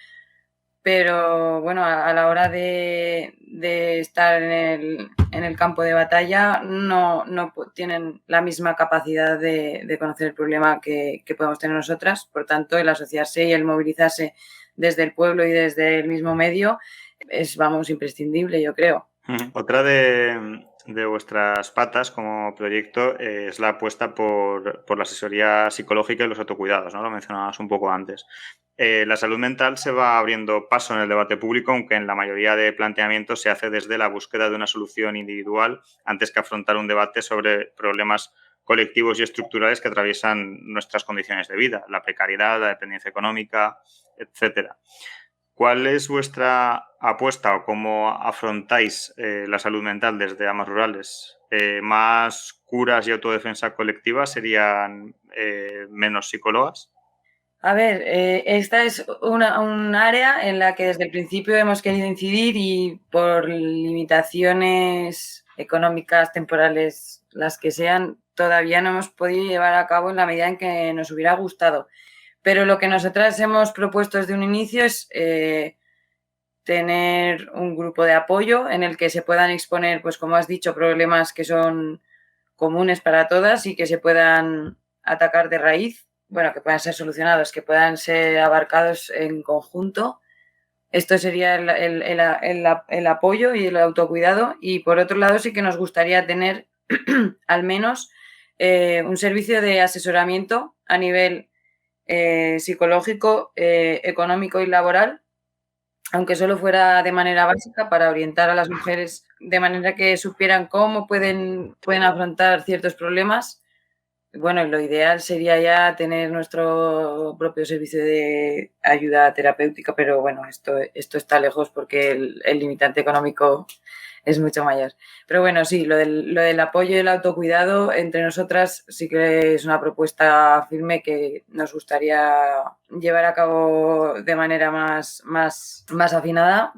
pero bueno, a la hora de estar en el campo de batalla no tienen la misma capacidad de conocer el problema que podemos tener nosotras. Por tanto, el asociarse y el movilizarse desde el pueblo y desde el mismo medio es, vamos, imprescindible, yo creo. Otra de vuestras patas como proyecto es la apuesta por la asesoría psicológica y los autocuidados, ¿no? Lo mencionabas un poco antes. La salud mental se va abriendo paso en el debate público, aunque en la mayoría de planteamientos se hace desde la búsqueda de una solución individual antes que afrontar un debate sobre problemas colectivos y estructurales que atraviesan nuestras condiciones de vida, la precariedad, la dependencia económica, etcétera. ¿Cuál es vuestra apuesta o cómo afrontáis la salud mental desde Amas Rurales? ¿Más curas y autodefensa colectiva serían menos psicólogas? A ver, esta es un área en la que desde el principio hemos querido incidir y por limitaciones económicas, temporales, las que sean, todavía no hemos podido llevar a cabo en la medida en que nos hubiera gustado. Pero lo que nosotras hemos propuesto desde un inicio es tener un grupo de apoyo en el que se puedan exponer, pues como has dicho, problemas que son comunes para todas y que se puedan atacar de raíz, bueno, que puedan ser solucionados, que puedan ser abarcados en conjunto. Esto sería el apoyo y el autocuidado. Y por otro lado sí que nos gustaría tener al menos un servicio de asesoramiento a nivel psicológico, económico y laboral, aunque solo fuera de manera básica, para orientar a las mujeres de manera que supieran cómo pueden afrontar ciertos problemas. Bueno, lo ideal sería ya tener nuestro propio servicio de ayuda terapéutica, pero bueno, esto está lejos porque el limitante económico es mucho mayor. Pero bueno, sí, lo del apoyo y el autocuidado entre nosotras sí que es una propuesta firme que nos gustaría llevar a cabo de manera más afinada.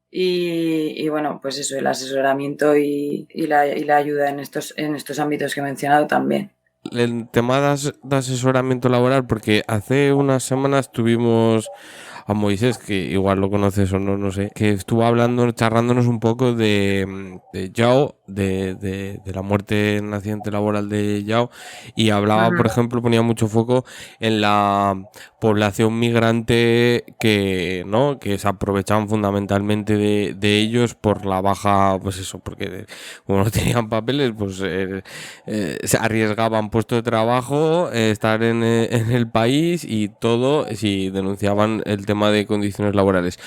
Y bueno, pues eso, el asesoramiento y la ayuda en estos ámbitos que he mencionado también. El tema de asesoramiento laboral, porque hace unas semanas tuvimos a Moisés, que igual lo conoces o no, no sé, que estuvo charrándonos un poco de Yao, de la muerte en el accidente laboral de Yao, y hablaba, por ejemplo, ponía mucho foco en la población migrante que se aprovechaban fundamentalmente de ellos por la baja, pues eso, porque como no tenían papeles, pues se arriesgaban puestos de trabajo, estar en el país y todo, si denunciaban el tema de condiciones laborales.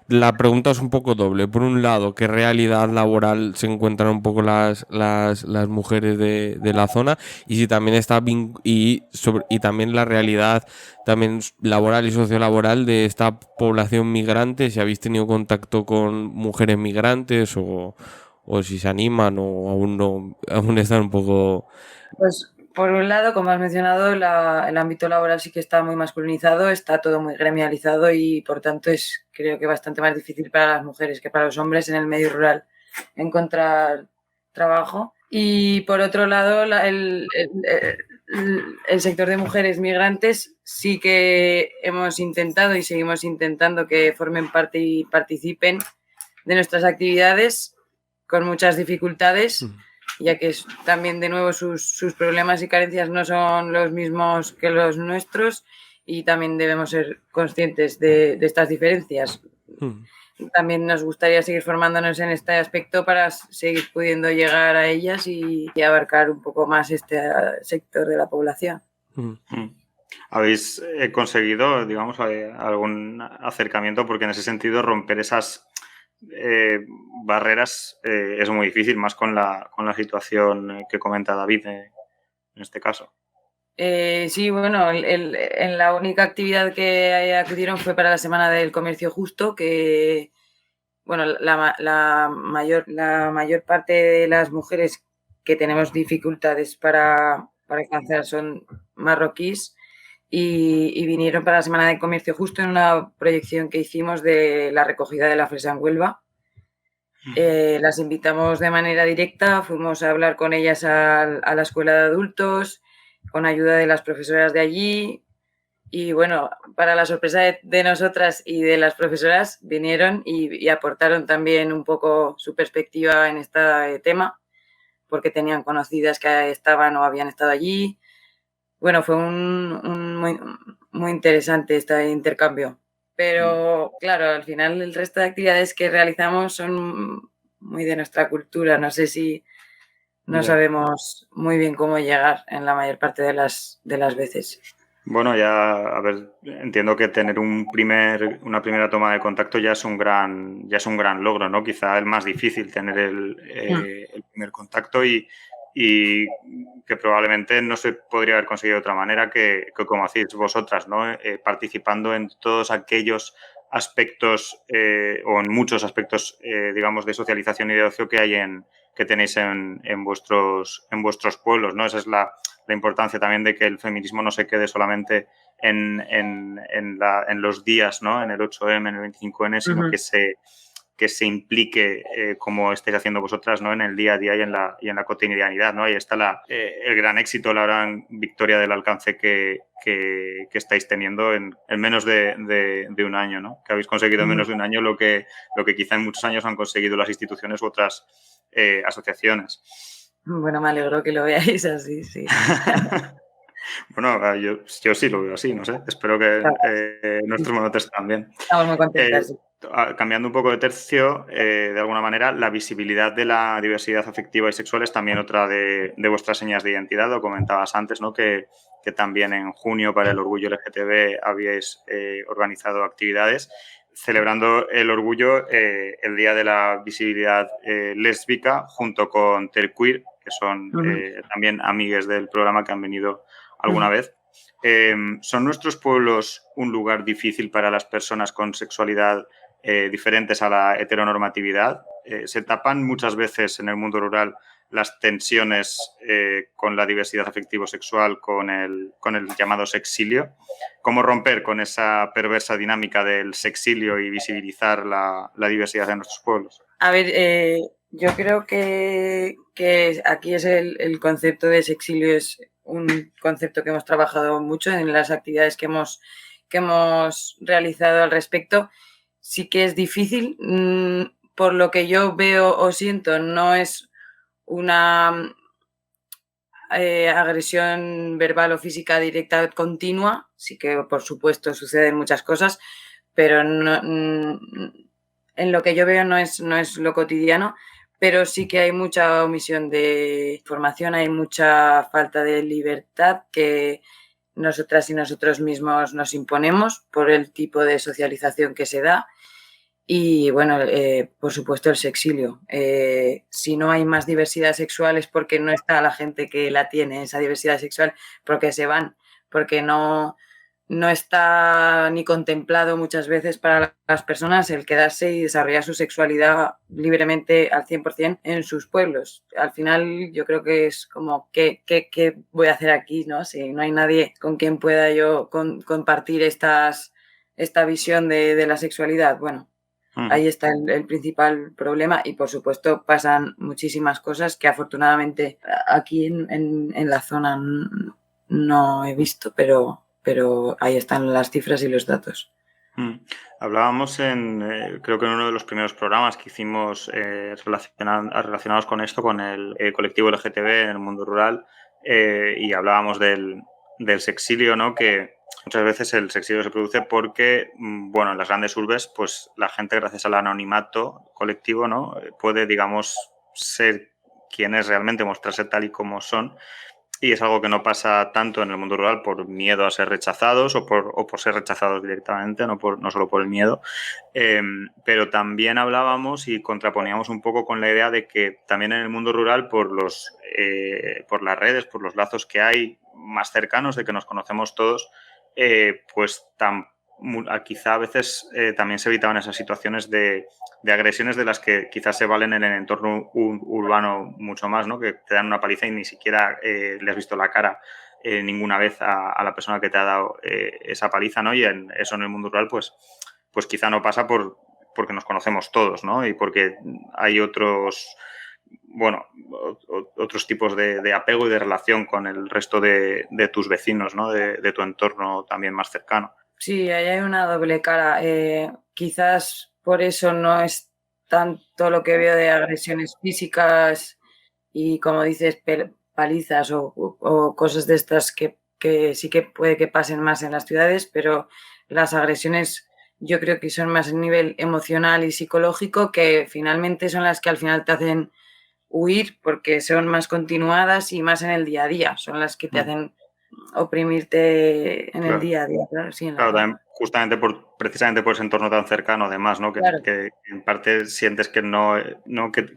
La pregunta es un poco doble. Por un lado, ¿qué realidad laboral se encuentran un poco las mujeres de la zona? Y si también está y también la realidad también laboral y sociolaboral de esta población migrante, si habéis tenido contacto con mujeres migrantes o si se animan o aún están un poco... Pues por un lado, como has mencionado, el ámbito laboral sí que está muy masculinizado, está todo muy gremializado y por tanto es, creo que, bastante más difícil para las mujeres que para los hombres en el medio rural encontrar trabajo. Y por otro lado, el sector de mujeres migrantes sí que hemos intentado y seguimos intentando que formen parte y participen de nuestras actividades con muchas dificultades. ya que también de nuevo sus problemas y carencias no son los mismos que los nuestros y también debemos ser conscientes de estas diferencias. También nos gustaría seguir formándonos en este aspecto para seguir pudiendo llegar a ellas y abarcar un poco más este sector de la población. ¿Habéis conseguido, digamos, algún acercamiento? Porque en ese sentido romper esas barreras es muy difícil, más con la situación que comenta David en este caso. Sí, bueno, en la única actividad que acudieron fue para la Semana del Comercio Justo, que bueno, la mayor parte de las mujeres que tenemos dificultades para alcanzar son marroquíes y vinieron para la Semana del Comercio Justo en una proyección que hicimos de la recogida de la fresa en Huelva. Las invitamos de manera directa, fuimos a hablar con ellas a la escuela de adultos, con ayuda de las profesoras de allí y bueno, para la sorpresa de nosotras y de las profesoras vinieron y aportaron también un poco su perspectiva en este tema porque tenían conocidas que estaban o habían estado allí. Bueno, fue muy interesante este intercambio. Pero claro, al final el resto de actividades que realizamos son muy de nuestra cultura. No sé si no sabemos muy bien cómo llegar en la mayor parte de las veces. Bueno, ya, a ver, entiendo que tener una primera toma de contacto ya es un gran logro, ¿no? Quizá el más difícil, tener el primer contacto y que probablemente no se podría haber conseguido de otra manera que como hacéis vosotras, ¿no? Participando en todos aquellos aspectos o en muchos aspectos, digamos, de socialización y de ocio que tenéis en vuestros pueblos, ¿no? Esa es la importancia también de que el feminismo no se quede solamente en los días, ¿no? En el 8M, en el 25N, sino que se implique como estáis haciendo vosotras, ¿no? En el día a día y en la cotidianidad, ¿no? Ahí está el gran éxito, la gran victoria del alcance que estáis teniendo en menos de un año, ¿no? Que habéis conseguido en menos de un año lo que quizá en muchos años han conseguido las instituciones u otras asociaciones. Bueno, me alegro que lo veáis así, sí. Bueno, yo sí lo veo así, no sé. Espero que nuestros monotes también. Estamos muy contentas. Cambiando un poco de tercio, de alguna manera, la visibilidad de la diversidad afectiva y sexual es también otra de vuestras señas de identidad. Lo comentabas antes, ¿no? Que también en junio para el Orgullo LGTB habíais organizado actividades celebrando el orgullo, el Día de la Visibilidad Lésbica, junto con Terqueer, que son también amigues del programa que han venido alguna vez. ¿Son nuestros pueblos un lugar difícil para las personas con sexualidad diferentes a la heteronormatividad? ¿Se tapan muchas veces en el mundo rural las tensiones con la diversidad afectivo-sexual, con el llamado sexilio? ¿Cómo romper con esa perversa dinámica del sexilio y visibilizar la diversidad de nuestros pueblos? A ver, yo creo que aquí es el concepto de sexilio, es un concepto que hemos trabajado mucho en las actividades que hemos realizado al respecto. Sí que es difícil, por lo que yo veo o siento, no es una agresión verbal o física directa continua. Sí que, por supuesto, suceden muchas cosas, pero no, en lo que yo veo no es lo cotidiano, pero sí que hay mucha omisión de información, hay mucha falta de libertad que nosotras y nosotros mismos nos imponemos por el tipo de socialización que se da. Y bueno, por supuesto el sexilio. Si no hay más diversidad sexual es porque no está la gente que la tiene, esa diversidad sexual, porque se van, porque no está ni contemplado muchas veces para las personas el quedarse y desarrollar su sexualidad libremente al 100% en sus pueblos. Al final yo creo que es como, ¿qué voy a hacer aquí, ¿no? Si no hay nadie con quien pueda yo compartir esta visión de la sexualidad, bueno. Ahí está el principal problema y, por supuesto, pasan muchísimas cosas que afortunadamente aquí en la zona no he visto, pero ahí están las cifras y los datos. Hablábamos creo que en uno de los primeros programas que hicimos relacionados con esto, con el colectivo LGTB en el mundo rural, y hablábamos del sexilio, ¿no? Que muchas veces el sexilio se produce porque, bueno, en las grandes urbes, pues la gente, gracias al anonimato colectivo, ¿no? Puede, digamos, ser quien es realmente, mostrarse tal y como son. Y es algo que no pasa tanto en el mundo rural por miedo a ser rechazados o por ser rechazados directamente, no solo por el miedo. Pero también hablábamos y contraponíamos un poco con la idea de que también en el mundo rural, por las redes, por los lazos que hay más cercanos, de que nos conocemos todos, pues quizá a veces también se evitaban esas situaciones de agresiones de las que quizás se valen en el entorno urbano mucho más, ¿no? Que te dan una paliza y ni siquiera le has visto la cara ninguna vez a la persona que te ha dado esa paliza, ¿no? Y eso en el mundo rural, pues quizá no pasa porque nos conocemos todos, ¿no? Y porque hay otros tipos de apego y de relación con el resto de tus vecinos, ¿no? De tu entorno también más cercano. Sí, ahí hay una doble cara. Quizás por eso no es tanto lo que veo de agresiones físicas y, como dices, palizas o cosas de estas que sí que puede que pasen más en las ciudades, pero las agresiones yo creo que son más a nivel emocional y psicológico, que finalmente son las que al final te hacen huir porque son más continuadas y más en el día a día, son las que te hacen oprimirte en el día a día, claro, sí, en la Claro, vida. también justamente precisamente por ese entorno tan cercano, además, ¿no? Claro. Que en parte sientes que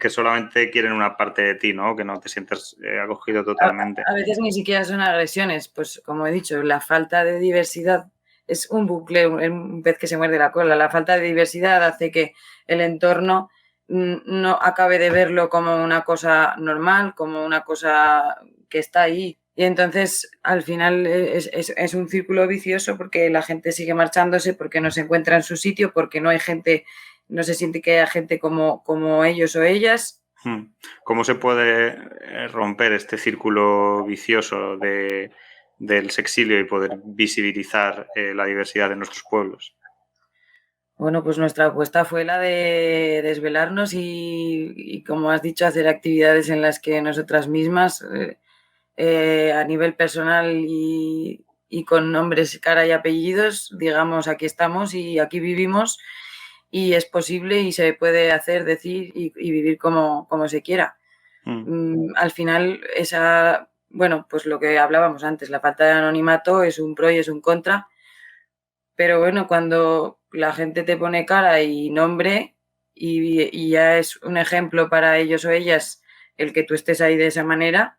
que solamente quieren una parte de ti, ¿no? Que no te sientes acogido totalmente. A veces ni siquiera son agresiones, pues como he dicho, la falta de diversidad es un bucle, un pez que se muerde la cola. La falta de diversidad hace que el entorno no acabe de verlo como una cosa normal, como una cosa que está ahí. Y entonces, al final, es un círculo vicioso, porque la gente sigue marchándose, porque no se encuentra en su sitio, porque no hay gente, no se siente que haya gente como ellos o ellas. ¿Cómo se puede romper este círculo vicioso del sexilio y poder visibilizar la diversidad de nuestros pueblos? Bueno, pues nuestra apuesta fue la de desvelarnos y, como has dicho, hacer actividades en las que nosotras mismas, a nivel personal y con nombres, cara y apellidos, digamos, aquí estamos y aquí vivimos, y es posible y se puede hacer, decir y vivir como se quiera. Al final, pues lo que hablábamos antes, la falta de anonimato es un pro y es un contra. Pero bueno, cuando la gente te pone cara y nombre y ya es un ejemplo para ellos o ellas el que tú estés ahí de esa manera,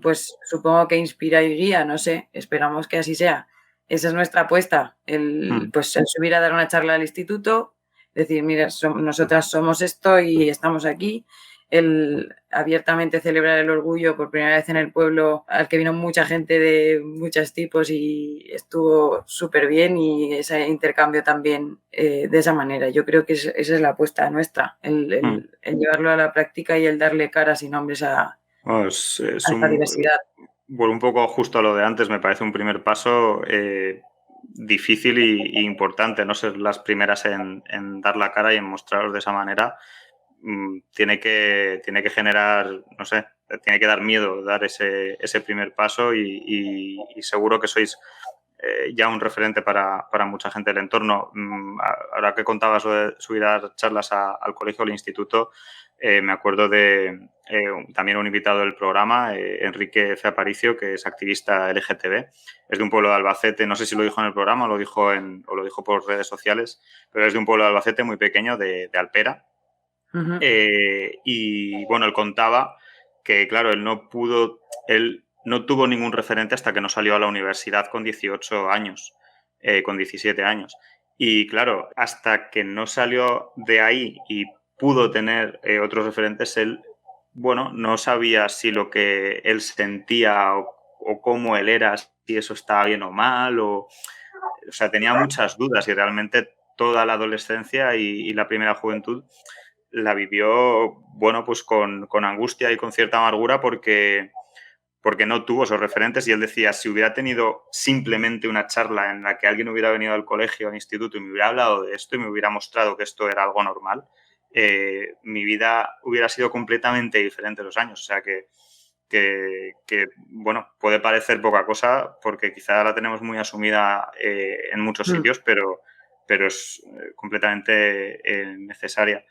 pues supongo que inspira y guía, no sé, esperamos que así sea. Esa es nuestra apuesta, pues el subir a dar una charla al instituto, decir, mira, nosotras somos esto y estamos aquí, el abiertamente celebrar el orgullo por primera vez en el pueblo, al que vino mucha gente de muchos tipos y estuvo súper bien, y ese intercambio también de esa manera. Yo creo que esa es la apuesta nuestra, el llevarlo a la práctica y el darle caras y nombres a esta diversidad. Bueno, un poco justo a lo de antes, me parece un primer paso difícil y importante, no ser las primeras en dar la cara y en mostraros de esa manera. Tiene que generar, no sé, tiene que dar miedo dar ese primer paso y seguro que sois ya un referente para mucha gente del entorno. Ahora que contabas lo de subir a dar charlas al colegio o al instituto, me acuerdo de también un invitado del programa, Enrique C. Aparicio, que es activista LGTB. Es de un pueblo de Albacete, no sé si lo dijo en el programa o lo dijo por redes sociales, pero es de un pueblo de Albacete muy pequeño, de Alpera. Uh-huh. Y bueno, él contaba que, claro, él no tuvo ningún referente hasta que no salió a la universidad con 18 años, con 17 años. Y claro, hasta que no salió de ahí y pudo tener otros referentes, él, bueno, no sabía si lo que él sentía o cómo él era, si eso estaba bien o mal, o sea, tenía muchas dudas, y realmente toda la adolescencia y la primera juventud la vivió, bueno, pues con angustia y con cierta amargura, porque porque no tuvo esos referentes, y él decía, si hubiera tenido simplemente una charla en la que alguien hubiera venido al colegio, al instituto, y me hubiera hablado de esto y me hubiera mostrado que esto era algo normal, mi vida hubiera sido completamente diferente los años. O sea que bueno, puede parecer poca cosa porque quizá la tenemos muy asumida en muchos sitios, pero es completamente necesaria.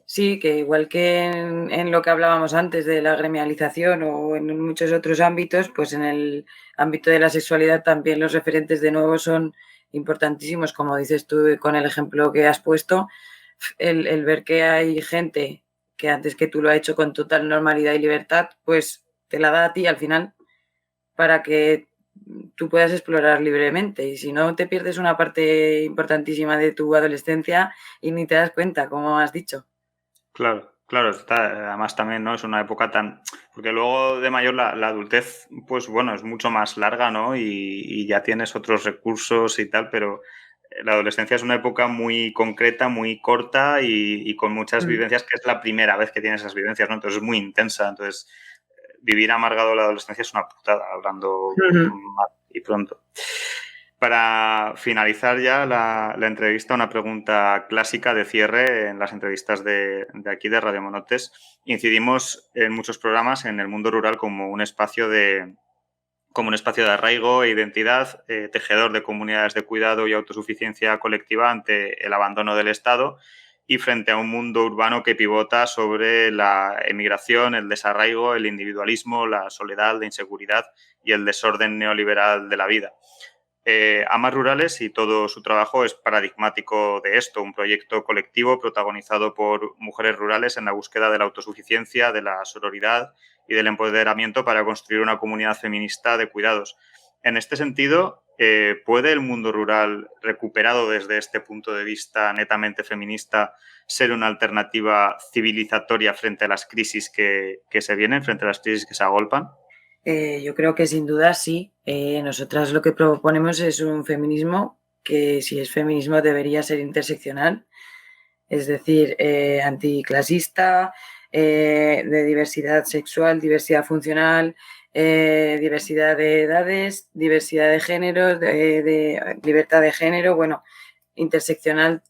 Sí, que igual que en lo que hablábamos antes de la gremialización o en muchos otros ámbitos, pues en el ámbito de la sexualidad también los referentes de nuevo son importantísimos, como dices tú con el ejemplo que has puesto, el ver que hay gente que antes que tú lo ha hecho con total normalidad y libertad, pues te la da a ti al final para que tú puedas explorar libremente, y si no te pierdes una parte importantísima de tu adolescencia y ni te das cuenta, como has dicho. Claro, además también, ¿no? Es una época tan... Porque luego de mayor la adultez, pues bueno, es mucho más larga, ¿no? Y ya tienes otros recursos y tal, pero la adolescencia es una época muy concreta, muy corta y con muchas vivencias, que es la primera vez que tienes esas vivencias, ¿no? Entonces es muy intensa, entonces... Vivir amargado la adolescencia es una putada, hablando mal y pronto. Para finalizar ya la entrevista, una pregunta clásica de cierre en las entrevistas de aquí de Radio Monotes. Incidimos en muchos programas en el mundo rural como un espacio de arraigo e identidad, tejedor de comunidades de cuidado y autosuficiencia colectiva ante el abandono del Estado, y frente a un mundo urbano que pivota sobre la emigración, el desarraigo, el individualismo, la soledad, la inseguridad y el desorden neoliberal de la vida. Amas Rurales y todo su trabajo es paradigmático de esto, un proyecto colectivo protagonizado por mujeres rurales en la búsqueda de la autosuficiencia, de la sororidad y del empoderamiento para construir una comunidad feminista de cuidados. En este sentido, ¿puede el mundo rural, recuperado desde este punto de vista netamente feminista, ser una alternativa civilizatoria frente a las crisis que se vienen, frente a las crisis que se agolpan? Yo creo que sin duda sí. Nosotras lo que proponemos es un feminismo que, si es feminismo, debería ser interseccional, es decir, anticlasista, de diversidad sexual, diversidad funcional, diversidad de edades, diversidad de géneros, de libertad de género, bueno, interseccional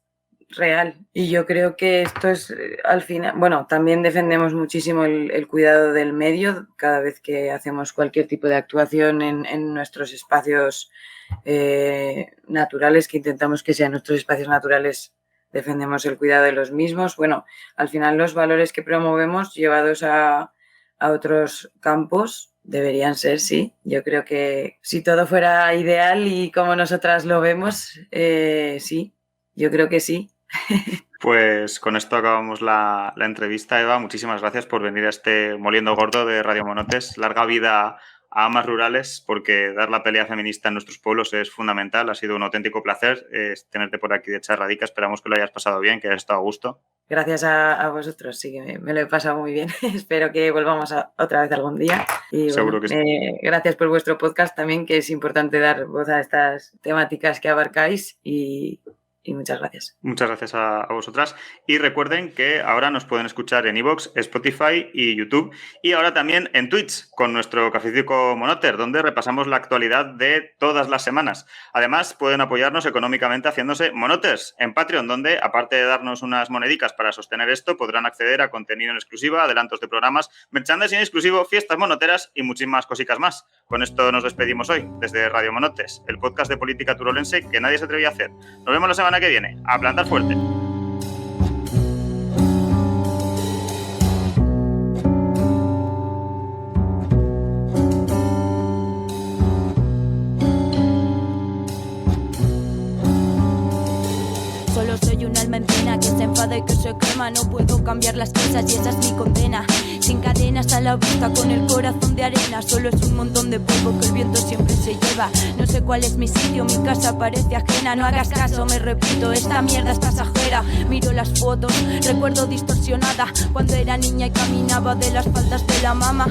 real. Y yo creo que esto es, al final, bueno, también defendemos muchísimo el cuidado del medio cada vez que hacemos cualquier tipo de actuación en nuestros espacios naturales, que intentamos que sean nuestros espacios naturales, defendemos el cuidado de los mismos. Bueno, al final los valores que promovemos llevados a otros campos deberían ser, sí. Yo creo que si todo fuera ideal y como nosotras lo vemos, sí, yo creo que sí. Pues con esto acabamos la entrevista, Eva. Muchísimas gracias por venir a este Moliendo Gordo de Radio Monotes. Larga vida a Amas Rurales, porque dar la pelea feminista en nuestros pueblos es fundamental. Ha sido un auténtico placer tenerte por aquí de charradica. Esperamos que lo hayas pasado bien, que hayas estado a gusto. Gracias a vosotros, sí que me lo he pasado muy bien. Espero que volvamos otra vez algún día. Y seguro que sí. Gracias por vuestro podcast también, que es importante dar voz a estas temáticas que abarcáis, y muchas gracias. Muchas gracias a vosotras. Y recuerden que ahora nos pueden escuchar en iVoox, Spotify y YouTube. Y ahora también en Twitch con nuestro Cafecito Monoter, donde repasamos la actualidad de todas las semanas. Además, pueden apoyarnos económicamente haciéndose monoters en Patreon, donde, aparte de darnos unas monedicas para sostener esto, podrán acceder a contenido en exclusiva, adelantos de programas, merchandising exclusivo, fiestas monoteras y muchísimas cositas más. Con esto nos despedimos hoy desde Radio Monotes, el podcast de política turolense que nadie se atrevía a hacer. Nos vemos la semana que viene. A plantar fuerte. Solo soy un alma en pena que se enfada y que se quema. No puedo cambiar las cosas y esa es mi condena. Sin cadenas a la vista, con el corazón de arena. Solo es un montón de polvo que el viento siempre se lleva. No sé cuál es mi sitio, mi casa parece ajena. No hagas caso, me repito, esta mierda es pasajera. Miro las fotos, recuerdo distorsionada cuando era niña y caminaba de las faldas de la mama.